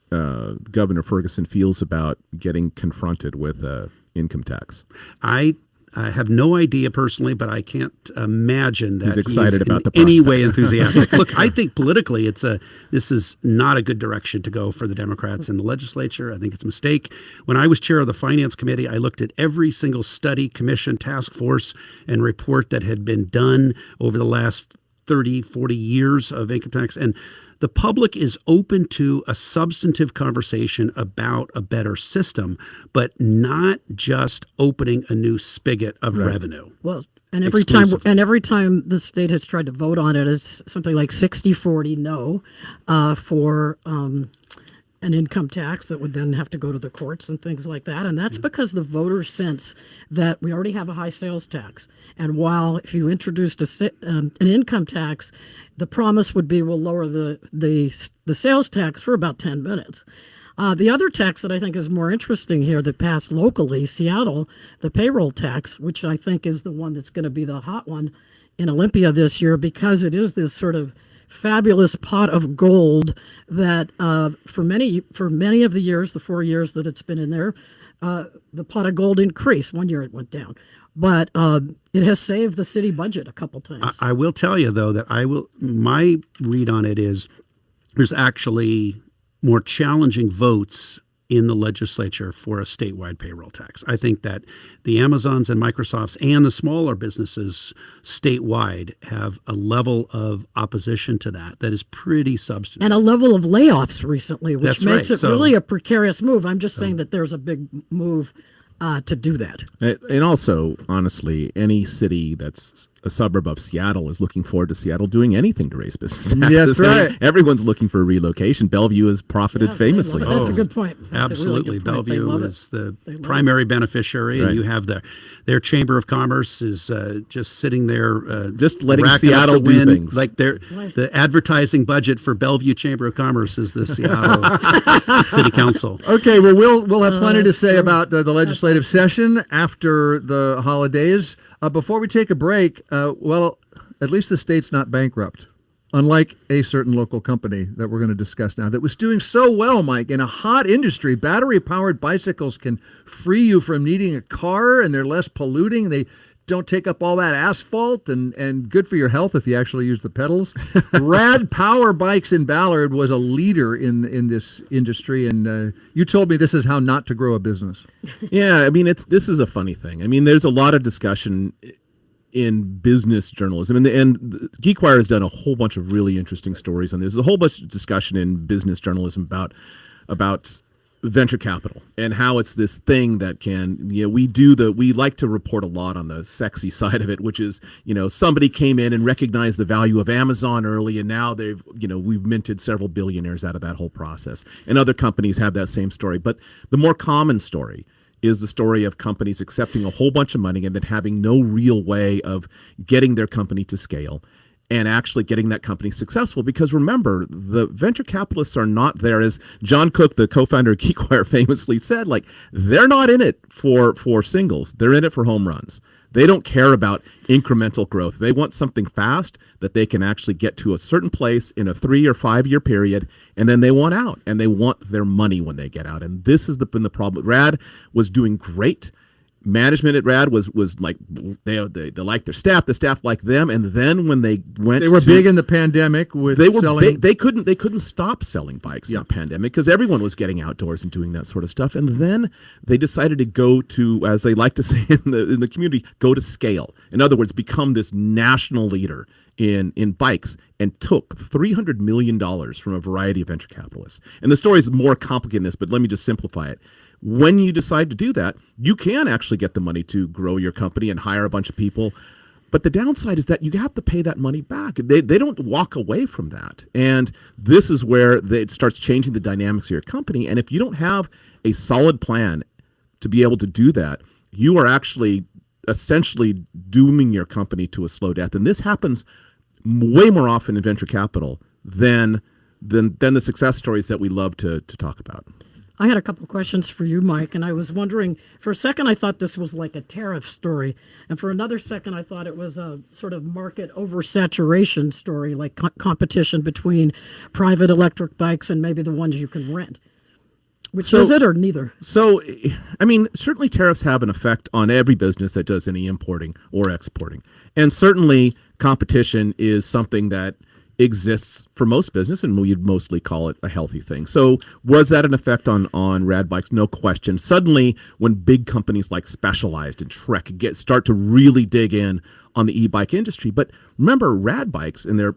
Speaker 18: Governor Ferguson feels about getting confronted with income tax?
Speaker 2: I have no idea personally, but I can't imagine that
Speaker 18: he's excited about the
Speaker 2: any way enthusiastic. Look, I think politically this is not a good direction to go for the Democrats in the legislature. I think it's a mistake. When I was chair of the Finance Committee, I looked at every single study, commission, task force, and report that had been done over the last 30, 40 years of income tax. And the public is open to a substantive conversation about a better system, but not just opening a new spigot of revenue.
Speaker 20: Well, and every time the state has tried to vote on it, it's something like 60-40 no for an income tax that would then have to go to the courts and things like that. And that's because the voters sense that we already have a high sales tax. And while if you introduced an income tax, the promise would be we'll lower the sales tax for about 10 minutes. The other tax that I think is more interesting here that passed locally, Seattle, the payroll tax, which I think is the one that's going to be the hot one in Olympia this year, because it is this sort of fabulous pot of gold that for many of the years, the 4 years that it's been in there, the pot of gold increased. 1 year it went down. But it has saved the city budget a couple times.
Speaker 2: I will tell you, though, that my read on it is there's actually more challenging votes in the legislature for a statewide payroll tax. I think that the Amazons and Microsofts and the smaller businesses statewide have a level of opposition to that is pretty substantive.
Speaker 20: And a level of layoffs recently, which makes it really a precarious move. I'm just saying that there's a big move to do that.
Speaker 18: And also, honestly, any city that's a suburb of Seattle is looking forward to Seattle doing anything to raise business taxes.
Speaker 5: That's right.
Speaker 18: Everyone's looking for a relocation. Bellevue has profited famously.
Speaker 20: That's a good point. That's
Speaker 2: Absolutely.
Speaker 20: a really good point. They
Speaker 2: Bellevue
Speaker 20: love it.
Speaker 2: is the
Speaker 20: They love
Speaker 2: primary beneficiary,
Speaker 18: Right.
Speaker 2: and you have their Chamber of Commerce is just sitting there,
Speaker 18: just letting
Speaker 2: racking up
Speaker 18: Seattle
Speaker 2: the
Speaker 18: do
Speaker 2: wind.
Speaker 18: things.
Speaker 2: Like the advertising budget for Bellevue Chamber of Commerce is the Seattle City Council.
Speaker 5: Okay, well, we'll have plenty to say about the legislative session after the holidays. Before we take a break, well, at least the state's not bankrupt, unlike a certain local company that we're going to discuss now that was doing so well, Mike, in a hot industry. Battery-powered bicycles can free you from needing a car, and they're less polluting. They don't take up all that asphalt, and good for your health if you actually use the pedals. Rad Power Bikes in Ballard was a leader in this industry, and you told me this is how not to grow a business.
Speaker 18: Yeah, I mean, this is a funny thing. I mean, there's a lot of discussion in business journalism, and Geekwire has done a whole bunch of really interesting stories on this. There's a whole bunch of discussion in business journalism about venture capital and how it's this thing that can, we like to report a lot on the sexy side of it, which is, somebody came in and recognized the value of Amazon early, and now we've minted several billionaires out of that whole process. And other companies have that same story. But the more common story is the story of companies accepting a whole bunch of money and then having no real way of getting their company to scale and actually getting that company successful. Because remember, the venture capitalists are not there, as John Cook, the co-founder of Geekwire, famously said, they're not in it for singles. They're in it for home runs. They don't care about incremental growth. They want something fast that they can actually get to a certain place in a 3 or 5 year period, and then they want out, and they want their money when they get out. And this has been the problem. Rad was doing great. Management at Rad was like they liked their staff, the staff liked them, and then when they went,
Speaker 5: they were big in the pandemic with selling.
Speaker 18: They couldn't stop selling bikes in the pandemic because everyone was getting outdoors and doing that sort of stuff. And then they decided to go to, as they like to say in the community, go to scale. In other words, become this national leader in bikes, and took $300 million from a variety of venture capitalists. And the story is more complicated than this, but let me just simplify it. When you decide to do that, you can actually get the money to grow your company and hire a bunch of people. But the downside is that you have to pay that money back. They don't walk away from that. And this is where it starts changing the dynamics of your company. And if you don't have a solid plan to be able to do that, you are actually essentially dooming your company to a slow death. And this happens way more often in venture capital than the success stories that we love to talk about.
Speaker 20: I had a couple of questions for you, Mike, and I was wondering, for a second I thought this was like a tariff story, and for another second I thought it was a sort of market oversaturation story, like competition between private electric bikes and maybe the ones you can rent. Which is it, or neither?
Speaker 18: So, I mean, certainly tariffs have an effect on every business that does any importing or exporting. And certainly competition is something that exists for most business, and we'd mostly call it a healthy thing. So was that an effect on Rad Bikes? No question. Suddenly, when big companies like Specialized and Trek start to really dig in on the e-bike industry. But remember, Rad Bikes and their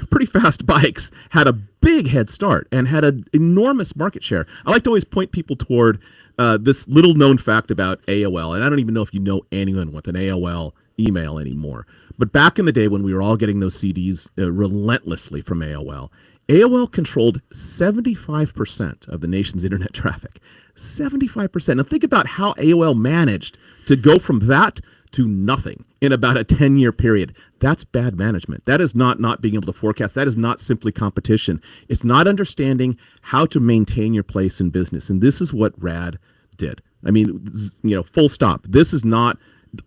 Speaker 18: pretty fast bikes had a big head start and had an enormous market share. I like to always point people toward this little known fact about AOL, and I don't even know if you know anyone with an AOL email anymore. But back in the day when we were all getting those CDs relentlessly from AOL controlled 75% of the nation's internet traffic. 75%. Now think about how AOL managed to go from that to nothing in about a 10-year period. That's bad management. That is not being able to forecast. That is not simply competition. It's not understanding how to maintain your place in business. And this is what Rad did. I mean, full stop. This is not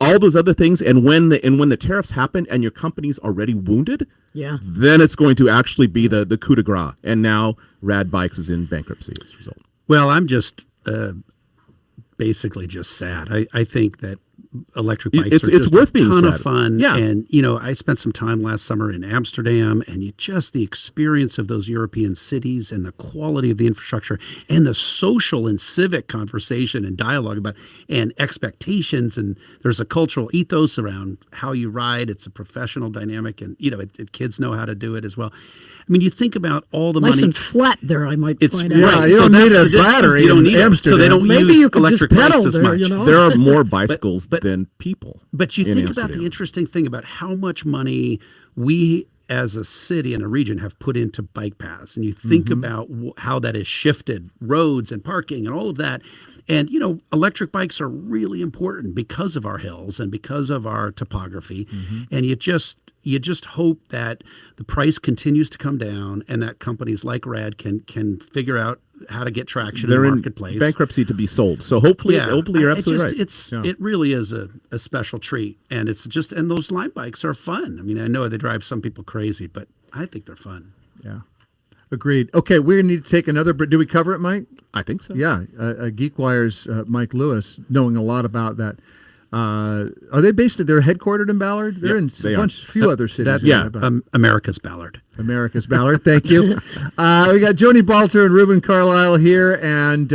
Speaker 18: all those other things. And when the tariffs happen and your company's already wounded, then it's going to actually be the coup de grace. And now Rad Bikes is in bankruptcy as a result.
Speaker 2: Well, I'm just basically just sad. I think that electric bikes
Speaker 18: It's
Speaker 2: are just
Speaker 18: worth
Speaker 2: a
Speaker 18: being
Speaker 2: ton
Speaker 18: said.
Speaker 2: of fun.
Speaker 18: Yeah.
Speaker 2: And, I spent some time last summer in Amsterdam, and the experience of those European cities and the quality of the infrastructure and the social and civic conversation and dialogue about and expectations. And there's a cultural ethos around how you ride. It's a professional dynamic, and, kids know how to do it as well. I mean, you think about all the
Speaker 20: Nice
Speaker 2: money.
Speaker 20: and flat there, I might
Speaker 2: It's
Speaker 20: point
Speaker 2: right.
Speaker 20: out.
Speaker 5: you don't need a
Speaker 2: that's the
Speaker 5: battery
Speaker 2: You don't
Speaker 5: in
Speaker 2: need it. So
Speaker 5: Amsterdam.
Speaker 2: they don't
Speaker 20: Maybe
Speaker 2: use
Speaker 20: you could
Speaker 2: electric
Speaker 20: just
Speaker 2: bikes
Speaker 20: pedal
Speaker 2: as
Speaker 20: there,
Speaker 2: much.
Speaker 18: There are more bicycles than people.
Speaker 2: But you
Speaker 18: in
Speaker 2: think about
Speaker 18: Amsterdam.
Speaker 2: the interesting thing about how much money we as a city and a region have put into bike paths, and you think about how that has shifted roads and parking and all of that. And, electric bikes are really important because of our hills and because of our topography. And you just hope that the price continues to come down and that companies like Rad can figure out how to get traction
Speaker 18: They're
Speaker 2: in the
Speaker 18: in
Speaker 2: marketplace.
Speaker 18: bankruptcy to be sold. So hopefully you're absolutely right.
Speaker 2: It really is a special treat, and and those line bikes are fun. I mean, I know they drive some people crazy, but I think they're fun.
Speaker 5: Yeah. Agreed. Okay, we're going to need to take another break. Do we cover it, Mike?
Speaker 18: I think so.
Speaker 5: Yeah. Geekwire's Mike Lewis, knowing a lot about that. Are they based? They're headquartered in Ballard. They're in a few other cities.
Speaker 2: America's Ballard.
Speaker 5: America's Ballard. Thank you. We got Joni Balter and Reuven Carlyle here, and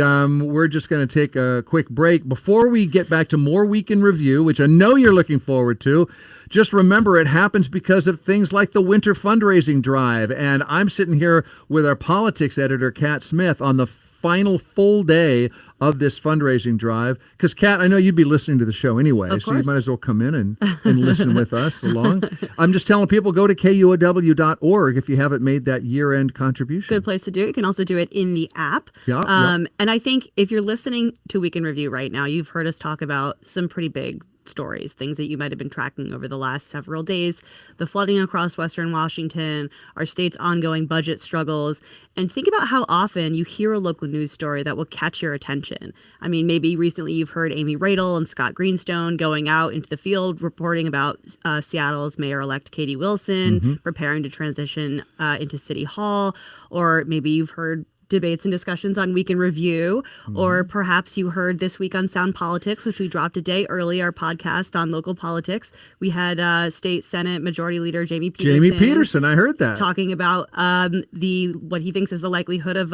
Speaker 5: we're just going to take a quick break before we get back to more Week in Review, which I know you're looking forward to. Just remember, it happens because of things like the winter fundraising drive, and I'm sitting here with our politics editor, Kat Smith, on the final full day of this fundraising drive. Because, Kat, I know you'd be listening to the show anyway, so you might as well come in and listen with us along. I'm just telling people, go to KUOW.org if you haven't made that year-end contribution.
Speaker 19: Good place to do it. You can also do it in the app.
Speaker 5: Yeah.
Speaker 19: And I think if you're listening to Week in Review right now, you've heard us talk about some pretty big stories, things that you might have been tracking over the last several days, the flooding across Western Washington, our state's ongoing budget struggles, and think about how often you hear a local news story that will catch your attention. I mean, maybe recently you've heard Amy Radel and Scott Greenstone going out into the field reporting about Seattle's mayor-elect Katie Wilson preparing to transition into City Hall, or maybe you've heard debates and discussions on Week in Review, or perhaps you heard this week on Sound Politics, which we dropped a day early, our podcast on local politics. We had State Senate Majority Leader Jamie Peterson.
Speaker 5: I heard that.
Speaker 19: Talking about what he thinks is the likelihood of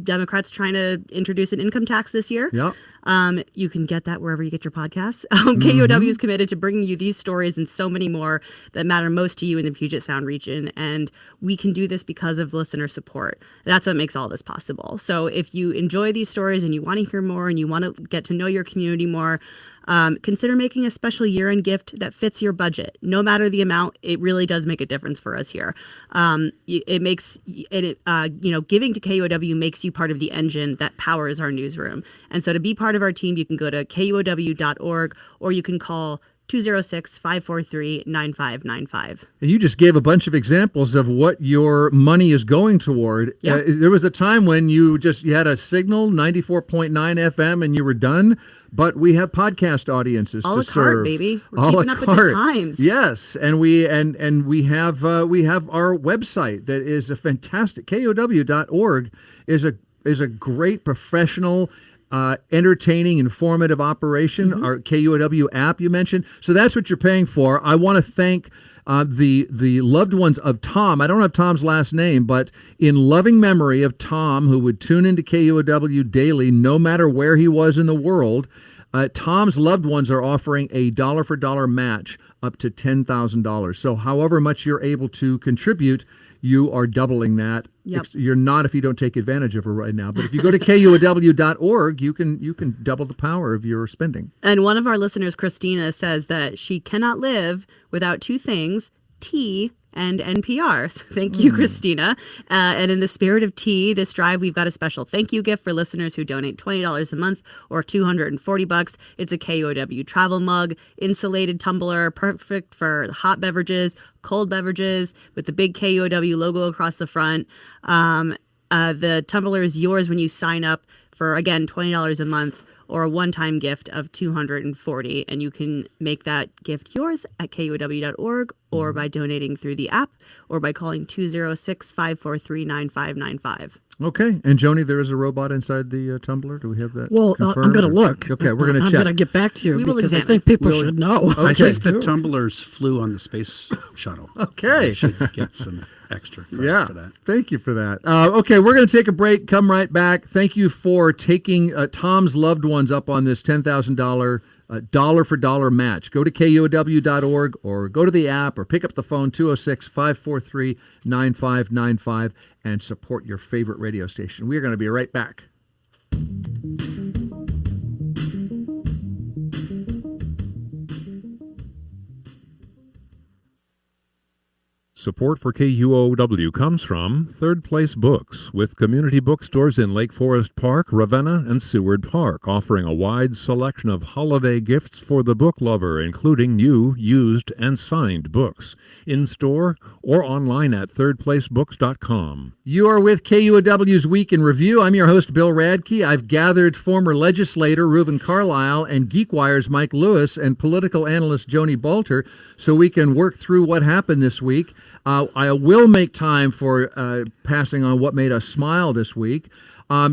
Speaker 19: Democrats trying to introduce an income tax this year.
Speaker 5: Yep.
Speaker 19: You can get that wherever you get your podcasts. KUOW is committed to bringing you these stories and so many more that matter most to you in the Puget Sound region. And we can do this because of listener support. That's what makes all this possible. So if you enjoy these stories and you want to hear more and you want to get to know your community more, consider making a special year-end gift that fits your budget. No matter the amount, it really does make a difference for us here. It makes it, giving to KUOW makes you part of the engine that powers our newsroom. And so to be part of our team, you can go to KUOW.org, or you can call 206-543-9595.
Speaker 5: And you just gave a bunch of examples of what your money is going toward.
Speaker 19: Yeah.
Speaker 5: There was a time when you had a signal, 94.9 FM, and you were done. But we have podcast audiences to serve.
Speaker 19: A la carte, baby. We're keeping up with the times.
Speaker 5: Yes, and we have our website that is a fantastic. KUOW.org is a great professional, entertaining, informative operation. Our KUOW app you mentioned. So that's what you're paying for. I want to thank the loved ones of Tom. I don't have Tom's last name, but in loving memory of Tom, who would tune into KUOW daily, no matter where he was in the world, Tom's loved ones are offering a dollar-for-dollar match up to $10,000. So however much you're able to contribute, you are doubling that.
Speaker 19: Yep.
Speaker 5: You're not if you don't take advantage of it right now. But if you go to KUOW.org, you can double the power of your spending.
Speaker 19: And one of our listeners, Christina, says that she cannot live without two things, tea and NPR. So thank you, Christina. And in the spirit of tea, this drive, we've got a special thank you gift for listeners who donate $20 a month or $240. It's a KUOW travel mug, insulated tumbler, perfect for hot beverages, cold beverages, with the big KUOW logo across the front. The tumbler is yours when you sign up for, again, $20 a month or a one-time gift of $240. And you can make that gift yours at kuow.org or by donating through the app or by calling 206-543-9595.
Speaker 5: Okay. And Joni, there is a robot inside the tumbler. Do we have that?
Speaker 20: Well, I'm
Speaker 5: confirmed,
Speaker 20: going to
Speaker 5: or-
Speaker 20: look.
Speaker 5: Okay, we're going to
Speaker 20: I'm
Speaker 5: check.
Speaker 20: going to get back to you
Speaker 19: We will
Speaker 20: because I
Speaker 19: examine.
Speaker 20: think people should know.
Speaker 5: Okay.
Speaker 2: I think the tumblers flew on the space shuttle.
Speaker 5: Okay.
Speaker 2: They should get some extra credit for that.
Speaker 5: Thank you for that. Okay, we're going to take a break. Come right back. Thank you for taking Tom's loved ones up on this $10,000 dollar for dollar match. Go to kuow.org or go to the app or pick up the phone 206-543-9595 and support your favorite radio station. We are going to be right back.
Speaker 7: Support for KUOW comes from Third Place Books, with community bookstores in Lake Forest Park, Ravenna, and Seward Park, offering a wide selection of holiday gifts for the book lover, including new, used, and signed books, in-store or online at thirdplacebooks.com.
Speaker 5: You are with KUOW's Week in Review. I'm your host, Bill Radke. I've gathered former legislator Reuven Carlyle and Geekwire's Mike Lewis and political analyst Joni Balter so we can work through what happened this week. I will make time for passing on what made us smile this week.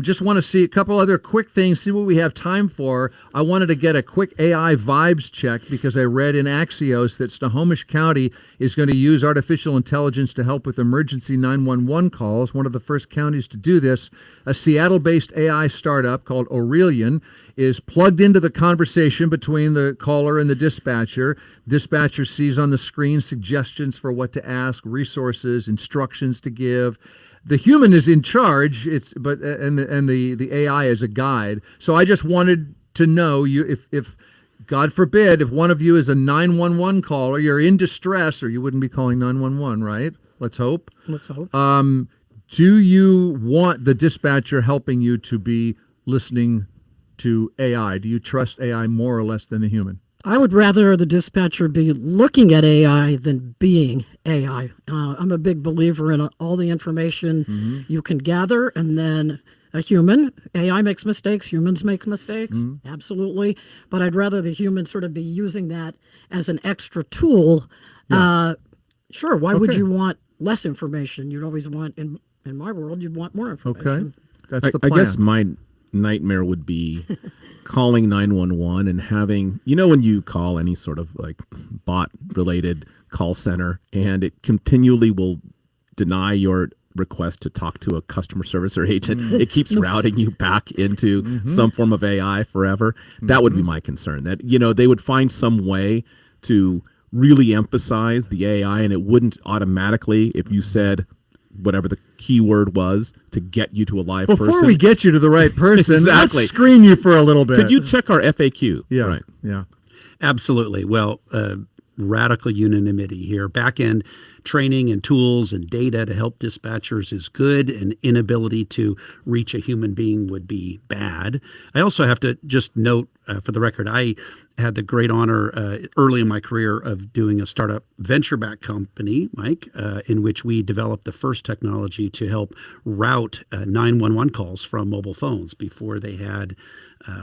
Speaker 5: Just want to see a couple other quick things, see what we have time for. I wanted to get a quick AI vibes check because I read in Axios that Snohomish County is going to use artificial intelligence to help with emergency 911 calls. One of the first counties to do this, a Seattle-based AI startup called Aurelian, is plugged into the conversation between the caller and the dispatcher. Dispatcher sees on the screen suggestions for what to ask, resources, instructions to give. The human is in charge, the AI is a guide. So I just wanted to know if God forbid, if one of you is a 911 caller, you're in distress, or you wouldn't be calling 911, right? Let's hope.
Speaker 20: Let's hope.
Speaker 5: Do you want the dispatcher helping you to be listening to AI? Do you trust AI more or less than the human?
Speaker 20: I would rather the dispatcher be looking at AI than being AI. I'm a big believer in all the information you can gather, and then AI makes mistakes, humans make mistakes, absolutely. But I'd rather the human sort of be using that as an extra tool. Yeah. Sure, why would you want less information? You'd always want, in my world, you'd want more information.
Speaker 5: Okay, that's the plan.
Speaker 18: I guess my nightmare would be calling 911 and having, when you call any sort of like bot related call center and it continually will deny your request to talk to a customer service or agent, it keeps routing you back into some form of AI forever. That would be my concern, that they would find some way to really emphasize the AI, and it wouldn't automatically, if you said whatever the keyword was, to get you to a live person.
Speaker 5: Before we get you to the right person,
Speaker 18: exactly.
Speaker 5: Let's screen you for a little bit.
Speaker 18: Could you check our FAQ?
Speaker 5: Yeah,
Speaker 18: right.
Speaker 5: Yeah,
Speaker 2: absolutely. Well, radical unanimity here. Back-end training and tools and data to help dispatchers is good, and inability to reach a human being would be bad. I also have to just note, for the record, I had the great honor early in my career of doing a startup venture-backed company, Mike, in which we developed the first technology to help route 911 calls from mobile phones before they had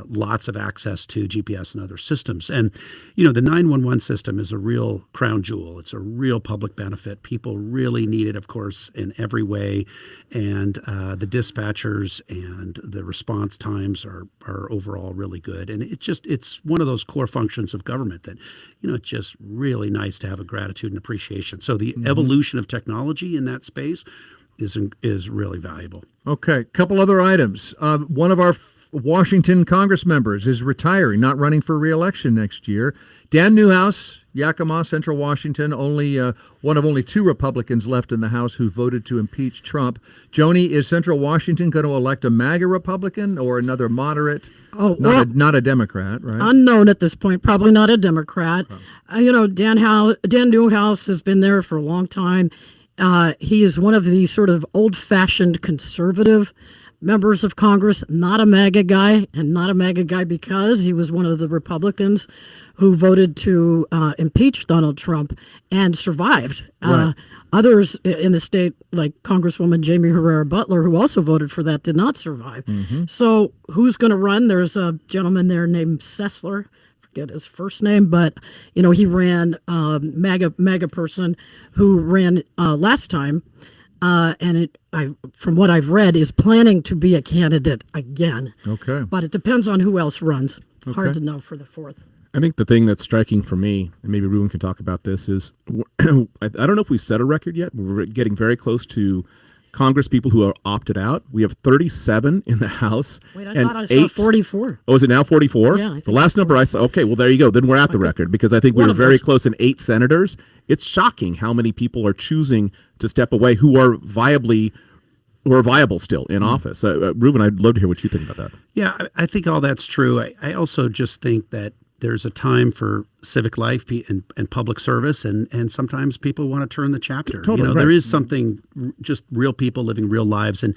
Speaker 2: lots of access to GPS and other systems. And, the 911 system is a real crown jewel. It's a real public benefit. People really need it, of course, in every way. And the dispatchers and the response times are overall really good. And it's one of those core functions of government that, it's just really nice to have a gratitude and appreciation. So the evolution of technology in that space is really valuable.
Speaker 5: Okay, couple other items. One of our Washington Congress members is retiring, not running for re-election next year. Dan Newhouse, Yakima, Central Washington, one of only two Republicans left in the House who voted to impeach Trump. Joni, is Central Washington going to elect a MAGA Republican or another moderate?
Speaker 20: Oh,
Speaker 5: not a Democrat, right?
Speaker 20: Unknown at this point, probably not a Democrat. Dan Newhouse has been there for a long time. He is one of these sort of old-fashioned conservative members of Congress, not a MAGA guy, and not a MAGA guy because he was one of the Republicans who voted to impeach Donald Trump and survived.
Speaker 5: Right.
Speaker 20: Others in the state, like Congresswoman Jamie Herrera Butler, who also voted for that, did not survive. So who's going to run? There's a gentleman there named Sessler. Forget his first name, but he ran MAGA person who ran last time, and from what I've read, is planning to be a candidate again.
Speaker 5: Okay,
Speaker 20: but it depends on who else runs.
Speaker 5: Okay.
Speaker 20: Hard to know for the fourth.
Speaker 18: I think the thing that's striking for me, and maybe Reuven can talk about this, is I don't know if we've set a record yet. We're getting very close to Congress people who are opted out. We have 37 in the House.
Speaker 20: Wait, I
Speaker 18: and
Speaker 20: thought I saw 44.
Speaker 18: Oh, is it now 44?
Speaker 20: Yeah.
Speaker 18: The last number I saw. Okay, well, there you go. Then we're at the record because I think we were very close in 8 senators. It's shocking how many people are choosing to step away who are viable still in office. Reuven, I'd love to hear what you think about that.
Speaker 2: Yeah, I think all that's true. I also just think that there's a time for civic life and public service, and sometimes people want to turn the chapter.
Speaker 18: Totally,
Speaker 2: There is something, just real people living real lives. And,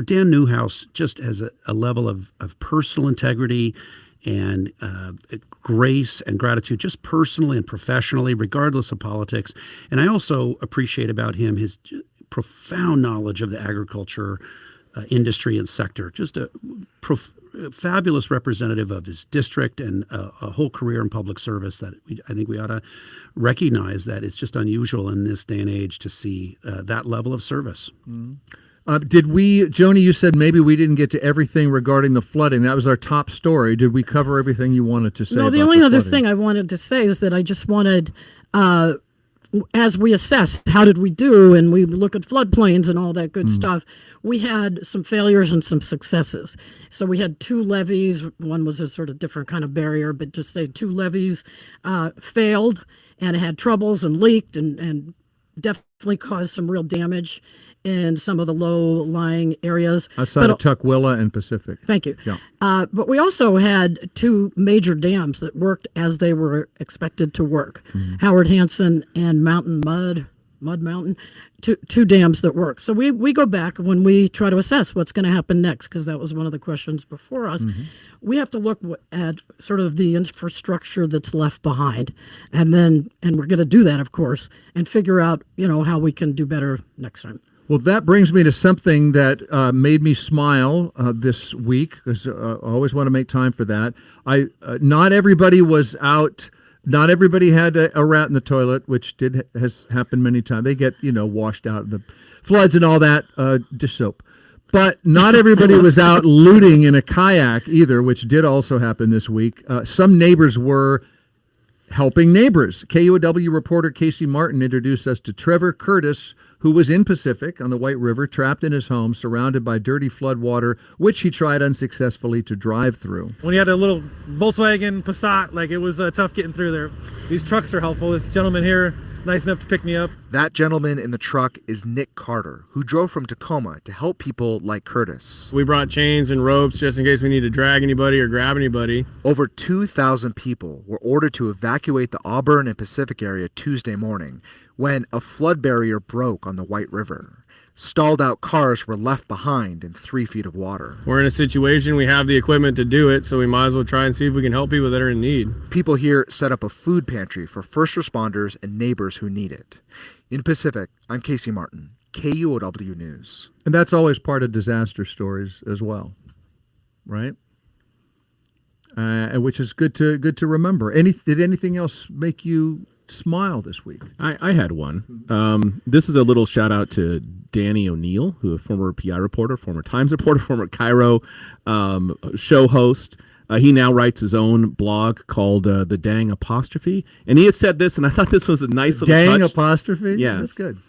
Speaker 2: Dan Newhouse just has a level of personal integrity and grace and gratitude, just personally and professionally, regardless of politics. And I also appreciate about him his profound knowledge of the agriculture industry and sector, just a fabulous representative of his district and a whole career in public service that I think we ought to recognize that it's just unusual in this day and age to see that level of service.
Speaker 5: Did we, Joni, you said maybe we didn't get to everything regarding the flooding. That was our top story. Did we cover everything you wanted to say?
Speaker 20: No, the only other thing I wanted to say is that I just wanted, as we assess how did we do and we look at floodplains and all that good stuff, we had some failures and some successes. So we had 2 levees. One was a sort of different kind of barrier, but to say 2 levees failed and had troubles and leaked and definitely caused some real damage in some of the low-lying areas.
Speaker 5: Outside of Tukwila and Pacific.
Speaker 20: Thank you.
Speaker 5: Yeah.
Speaker 20: But we also had 2 major dams that worked as they were expected to work. Howard Hansen and Mud Mountain, two dams that work. So we go back when we try to assess what's going to happen next, because that was one of the questions before us. We have to look at sort of the infrastructure that's left behind. And we're going to do that, of course, and figure out, how we can do better next time.
Speaker 5: Well, that brings me to something that made me smile this week, because I always want to make time for that. Not everybody was out. Not everybody had a rat in the toilet, which has happened many times. They get washed out in the floods and all that, dish soap. But not everybody was out looting in a kayak either, which did also happen this week. Some neighbors were helping neighbors. KUOW reporter Casey Martin introduced us to Trevor Curtis, who was in Pacific on the White River, trapped in his home, surrounded by dirty flood water, which he tried unsuccessfully to drive through.
Speaker 3: When you had a little Volkswagen Passat, it was tough getting through there. These trucks are helpful. This gentleman here, nice enough to pick me up.
Speaker 6: That gentleman in the truck is Nick Carter, who drove from Tacoma to help people like Curtis.
Speaker 3: We brought chains and ropes just in case we need to drag anybody or grab anybody.
Speaker 6: Over 2,000 people were ordered to evacuate the Auburn and Pacific area Tuesday morning when a flood barrier broke on the White River. Stalled out cars were left behind in 3 feet of water.
Speaker 3: We're in a situation, we have the equipment to do it, so we might as well try and see if we can help people that are in need.
Speaker 6: People here set up a food pantry for first responders and neighbors who need it. In Pacific, I'm Casey Martin, KUOW News.
Speaker 5: And that's always part of disaster stories as well, right? Which is good to remember. Did anything else make you smile this week?
Speaker 18: I had one. This is a little shout out to Danny O'Neill, who is a former PI reporter, former Times reporter, former Cairo show host. He now writes his own blog called The Dang Apostrophe. And he has said this, and I thought this was a nice little
Speaker 5: Dang
Speaker 18: touch.
Speaker 5: Apostrophe?
Speaker 18: Yes.
Speaker 5: That's good.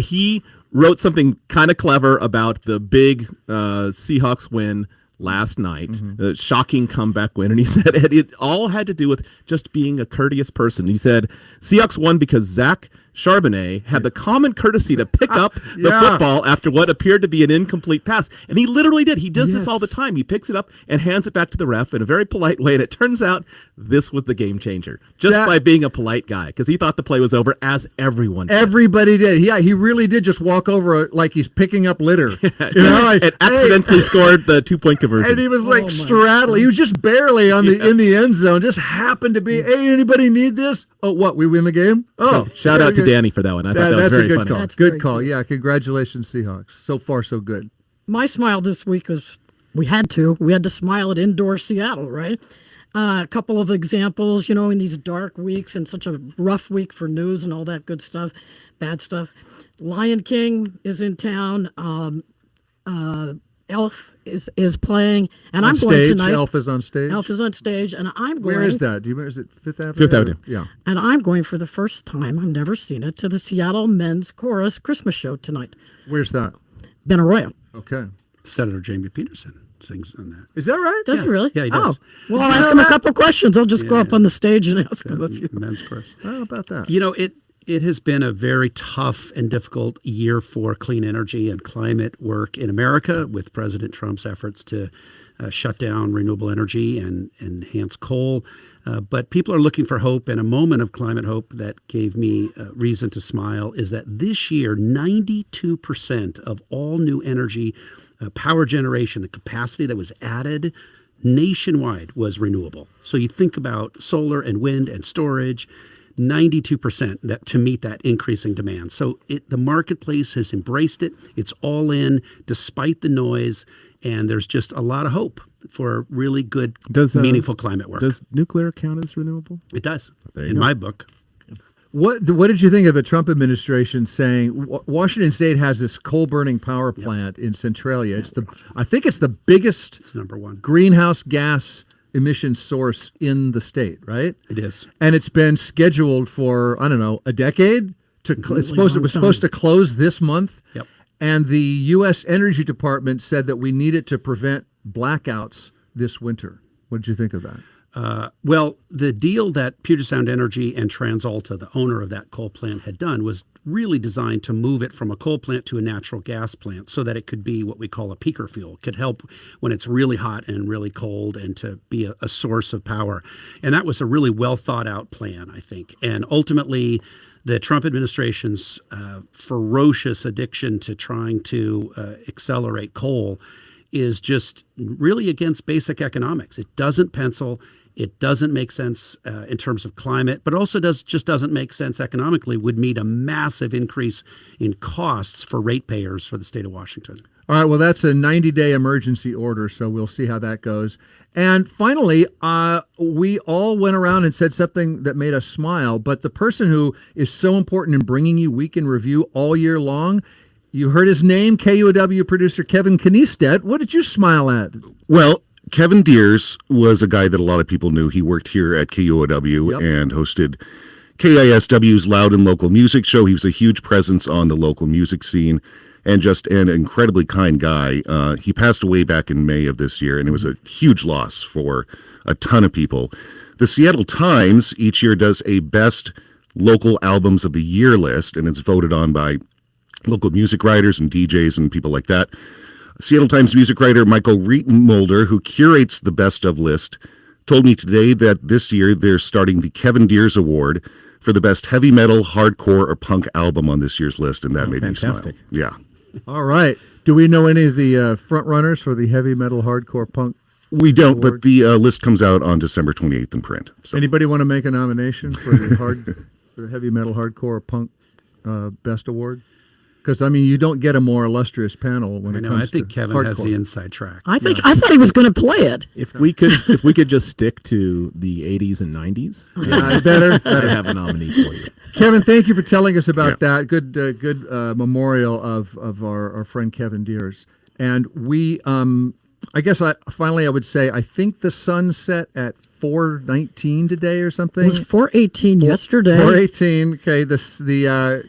Speaker 18: He wrote something kind of clever about the big Seahawks win last night, a shocking comeback win. And he said it all had to do with just being a courteous person. He said, Seahawks won because Zach
Speaker 9: Charbonnet had the common courtesy to pick up the football after what appeared to be an incomplete pass. And he literally did. He does this all the time. He picks it up and hands it back to the ref in a very polite way. And it turns out this was the game changer just by being a polite guy, because he thought the play was over, as everyone did.
Speaker 5: Everybody did. Yeah, he really did just walk over like he's picking up litter.
Speaker 9: And accidentally scored the 2-point conversion.
Speaker 5: And he was like straddling. He was just barely on in the end zone. Just happened to be, hey, anybody need this? Oh, what? We win the game? Oh,
Speaker 9: shout out to Danny for that one. I thought that was very funny.
Speaker 5: That's good call. Yeah, congratulations, Seahawks. So far, so good.
Speaker 20: My smile this week was we had to smile at indoor Seattle, right? A couple of examples, in these dark weeks and such a rough week for news and all that good stuff, bad stuff. Lion King is in town. Elf is playing, and I'm going tonight.
Speaker 5: Elf is on stage.
Speaker 20: Elf is on stage, and I'm going.
Speaker 5: Where is that? Do you remember? Is it Fifth Avenue?
Speaker 9: Fifth Avenue.
Speaker 5: Yeah.
Speaker 20: And I'm going for the first time. I've never seen it, to the Seattle Men's Chorus Christmas show tonight.
Speaker 5: Where's that?
Speaker 20: Benaroya.
Speaker 5: Okay.
Speaker 2: Senator Jamie Peterson sings on that.
Speaker 5: Is that right?
Speaker 20: Does he really?
Speaker 2: Yeah, he does.
Speaker 20: Oh, well, I'll ask him a couple questions. I'll just go up on the stage and ask him a few.
Speaker 2: Men's Chorus.
Speaker 5: How about that?
Speaker 2: It has been a very tough and difficult year for clean energy and climate work in America, with President Trump's efforts to shut down renewable energy and enhance coal. But people are looking for hope, and a moment of climate hope that gave me reason to smile is that this year, 92% of all new energy power generation, the capacity that was added nationwide, was renewable. So you think about solar and wind and storage, 92% that to meet that increasing demand. So the marketplace has embraced it. It's all in despite the noise, and there's just a lot of hope for really good, meaningful climate work.
Speaker 18: Does nuclear count as renewable?
Speaker 2: It does,
Speaker 18: in
Speaker 2: my book.
Speaker 5: What did you think of the Trump administration saying Washington State has this coal-burning power plant in Centralia? I think it's the biggest
Speaker 2: number one
Speaker 5: greenhouse gas emission source in the state, right?
Speaker 2: It is.
Speaker 5: And it's been scheduled for, I don't know, a decade? It was supposed to close this month.
Speaker 2: Yep.
Speaker 5: And the U.S. Energy Department said that we need it to prevent blackouts this winter. What did you think of that?
Speaker 2: Well, the deal that Puget Sound Energy and TransAlta, the owner of that coal plant, had done was really designed to move it from a coal plant to a natural gas plant so that it could be what we call a peaker fuel. It could help when it's really hot and really cold, and to be a source of power. And that was a really well thought out plan, I think. And ultimately, the Trump administration's ferocious addiction to trying to accelerate coal is just really against basic economics. It doesn't pencil. It doesn't make sense in terms of climate, but also just doesn't make sense economically, would mean a massive increase in costs for ratepayers for the state of Washington.
Speaker 5: All right, well, that's a 90-day emergency order, so we'll see how that goes. And finally, we all went around and said something that made us smile, but the person who is so important in bringing you Week in Review all year long, you heard his name, KUOW producer Kevin Kniestedt. What did you smile at?
Speaker 10: Well, Kevin Deers was a guy that a lot of people knew. He worked here at KUOW and hosted KISW's Loud and Local Music Show. He was a huge presence on the local music scene and just an incredibly kind guy. He passed away back in May of this year, and it was a huge loss for a ton of people. The Seattle Times each year does a best local albums of the year list, and it's voted on by local music writers and DJs and people like that. Seattle Times music writer Michael Reitenmulder, who curates the best of list, told me today that this year they're starting the Kevin Deers Award for the best heavy metal, hardcore, or punk album on this year's list, and that made me smile. Yeah.
Speaker 5: All right. Do we know any of the front runners for the heavy metal, hardcore, punk?
Speaker 10: We don't, but the list comes out on December 28th in print. So.
Speaker 5: Anybody want to make a nomination for the for the heavy metal, hardcore, punk best award? Because, I mean, you don't get a more illustrious panel when it comes to
Speaker 2: I think Kevin
Speaker 5: hardcore.
Speaker 2: has the inside track.
Speaker 20: I thought he was going to play it.
Speaker 18: If we could just stick to the 80s and 90s,
Speaker 5: yeah, better
Speaker 18: have a nominee for you.
Speaker 5: Kevin, thank you for telling us about that. Good memorial of our friend Kevin Deers. And we, I guess finally I would say, I think the sun set at 4:19 today or something.
Speaker 20: It was 4:18 yesterday.
Speaker 5: 4:18. Okay, the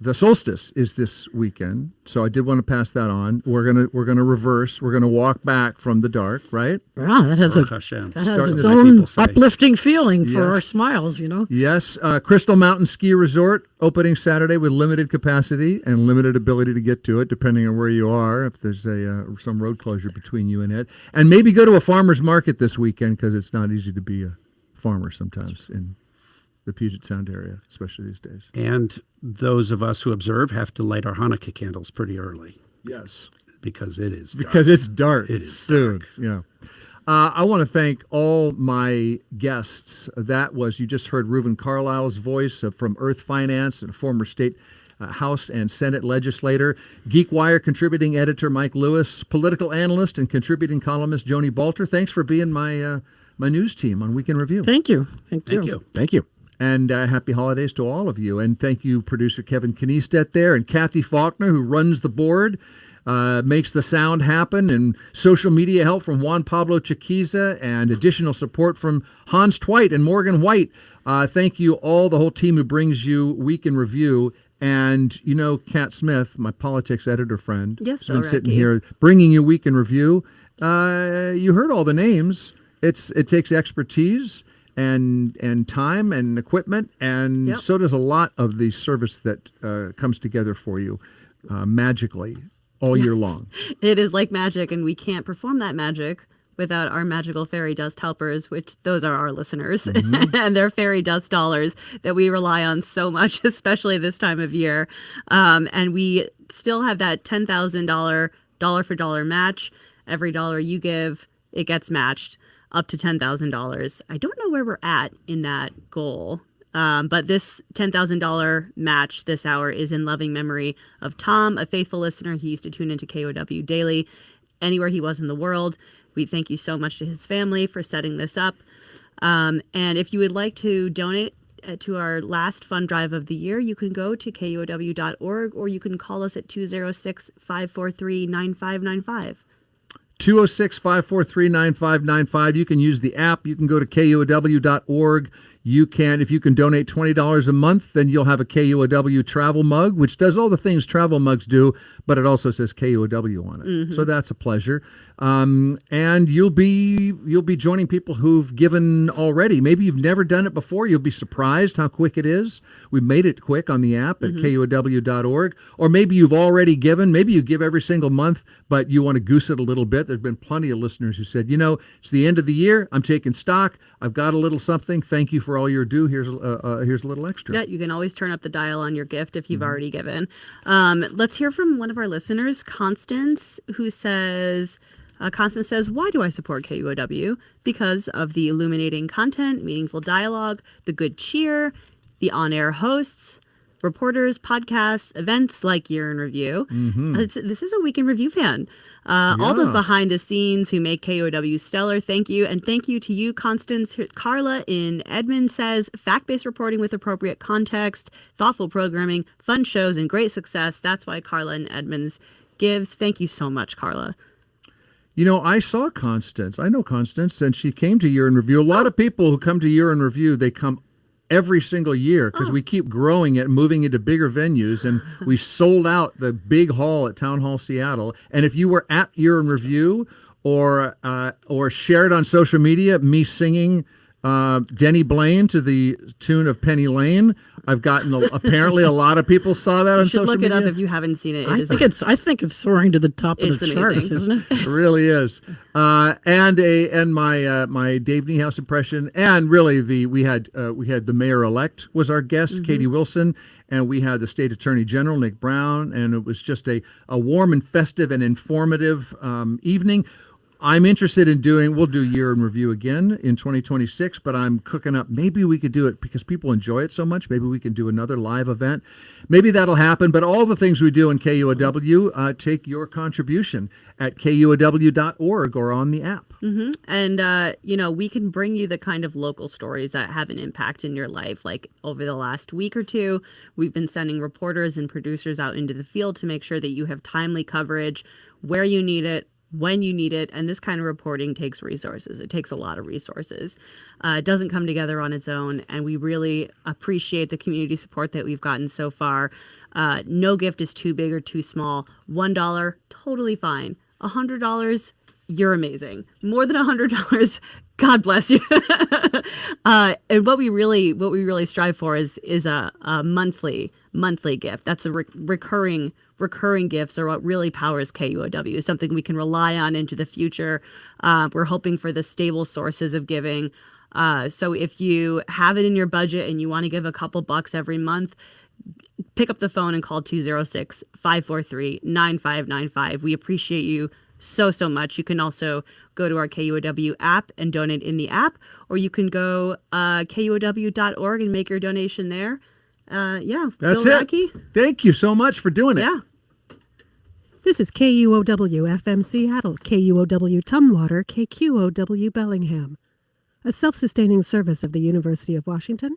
Speaker 5: the solstice is this weekend, so I did want to pass that on. We're gonna reverse. We're gonna walk back from the dark, right?
Speaker 20: Yeah, that has
Speaker 2: Baruch Hashem.
Speaker 20: its
Speaker 2: Start as
Speaker 20: own
Speaker 2: people say.
Speaker 20: uplifting feeling for
Speaker 5: Yes.
Speaker 20: our smiles, you know.
Speaker 5: Yes, Crystal Mountain Ski Resort opening Saturday with limited capacity and limited ability to get to it, depending on where you are. If there's some road closure between you and it, and maybe go to a farmer's market this weekend because it's not easy to be a farmer sometimes in the Puget Sound area, especially these days.
Speaker 2: And those of us who observe have to light our Hanukkah candles pretty early.
Speaker 5: Yes.
Speaker 2: Because it is dark.
Speaker 5: Because it's dark.
Speaker 2: It is
Speaker 5: soon. Yeah. I want to thank all my guests. That was, you just heard Reuven Carlyle's voice from Earth Finance and a former state House and Senate legislator, Geekwire contributing editor Mike Lewis, political analyst and contributing columnist Joni Balter. Thanks for being my news team on Week in Review.
Speaker 20: Thank you.
Speaker 2: Thank you.
Speaker 18: Thank you.
Speaker 5: And happy holidays to all of you. And thank you, producer Kevin Kniestedt there, and Kathy Faulkner, who runs the board, makes the sound happen, and social media help from Juan Pablo Chiquiza, and additional support from Hans Twite and Morgan White. Thank you all, the whole team who brings you Week in Review. And, you know, Kat Smith, my politics editor friend,
Speaker 19: Yes,
Speaker 5: has been
Speaker 19: Bill
Speaker 5: sitting
Speaker 19: Radke.
Speaker 5: here bringing you Week in Review. You heard all the names. It takes expertise and time and equipment, and
Speaker 19: Yep.
Speaker 5: so does a lot of the service that comes together for you magically all year long.
Speaker 19: It is like magic, and we can't perform that magic without our magical fairy dust helpers, which those are our listeners, and their fairy dust dollars that we rely on so much, especially this time of year. And we still have that $10,000 dollar for dollar match. Every dollar you give, it gets matched up to $10,000. I don't know where we're at in that goal. But this $10,000 match this hour is in loving memory of Tom, a faithful listener. He used to tune into KOW daily, anywhere he was in the world. We thank you so much to his family for setting this up. And if you would like to donate to our last fund drive of the year, you can go to KUOW.org, or you can call us at 206-543-9595.
Speaker 5: 206-543-9595. You can use the app. You can go to KUOW.org. You can, if you can donate $20 a month, then you'll have a KUOW travel mug, which does all the things travel mugs do, but it also says KUOW on it.
Speaker 19: Mm-hmm.
Speaker 5: So that's a pleasure. And you'll be joining people who've given already. Maybe you've never done it before. You'll be surprised how quick it is. We made it quick on the app at KUOW.org. Or maybe you've already given. Maybe you give every single month, but you want to goose it a little bit. There's been plenty of listeners who said, you know, it's the end of the year. I'm taking stock. I've got a little something. Thank you for all your due. Here's a little extra.
Speaker 19: Yeah, you can always turn up the dial on your gift if you've already given. Let's hear from one of our listeners, Constance, who says, Constance says, why do I support KUOW? Because of the illuminating content, meaningful dialogue, the good cheer, the on-air hosts, reporters, podcasts, events like Year in Review. This is a Week in Review fan. All those behind the scenes who make KOW stellar, thank you. And thank you to you, Constance. Carla in Edmond says, fact-based reporting with appropriate context, thoughtful programming, fun shows, and great success. That's why Carla in Edmonds gives. Thank you so much, Carla.
Speaker 5: You know, I saw Constance. I know Constance, and she came to Year in Review. A lot of people who come to Year in Review, they come every single year because we keep growing it, moving into bigger venues, and we sold out the big hall at Town Hall Seattle. And if you were at Year in Review or shared on social media me singing Denny Blaine to the tune of Penny Lane, I've gotten apparently a lot of people saw that on
Speaker 19: You should
Speaker 5: social
Speaker 19: look
Speaker 5: media.
Speaker 19: it up if you haven't seen it.
Speaker 20: I think it's soaring to the top of
Speaker 19: It's
Speaker 20: the charts,
Speaker 19: amazing.
Speaker 20: isn't it?
Speaker 5: It really is. And my Dave Niehaus impression, and really we had the mayor-elect was our guest, Katie Wilson, and we had the state attorney general, Nick Brown, and it was just a warm and festive and informative evening. I'm interested in we'll do Year in Review again in 2026, but I'm cooking up, maybe we could do it because people enjoy it so much. Maybe we can do another live event. Maybe that'll happen, but all the things we do in KUOW, take your contribution at KUOW.org or on the app.
Speaker 19: And, we can bring you the kind of local stories that have an impact in your life. Like over the last week or two, we've been sending reporters and producers out into the field to make sure that you have timely coverage where you need it, when you need it. And this kind of reporting takes resources. It takes a lot of resources. It doesn't come together on its own. And we really appreciate the community support that we've gotten so far. No gift is too big or too small. $1, totally fine. $100, you're amazing. More than $100, God bless you. And what we really strive for is a monthly gift. That's a recurring gifts are what really powers KUOW, something we can rely on into the future. We're hoping for the stable sources of giving. So if you have it in your budget and you want to give a couple bucks every month, pick up the phone and call 206-543-9595. We appreciate you so much. You can also go to our KUOW app and donate in the app, or you can go KUOW.org and make your donation there.
Speaker 5: That's
Speaker 19: Bill
Speaker 5: it.
Speaker 19: Radke?
Speaker 5: Thank you so much for doing it.
Speaker 19: Yeah.
Speaker 4: This is KUOW FM Seattle, KUOW Tumwater, KQOW Bellingham, a self-sustaining service of the University of Washington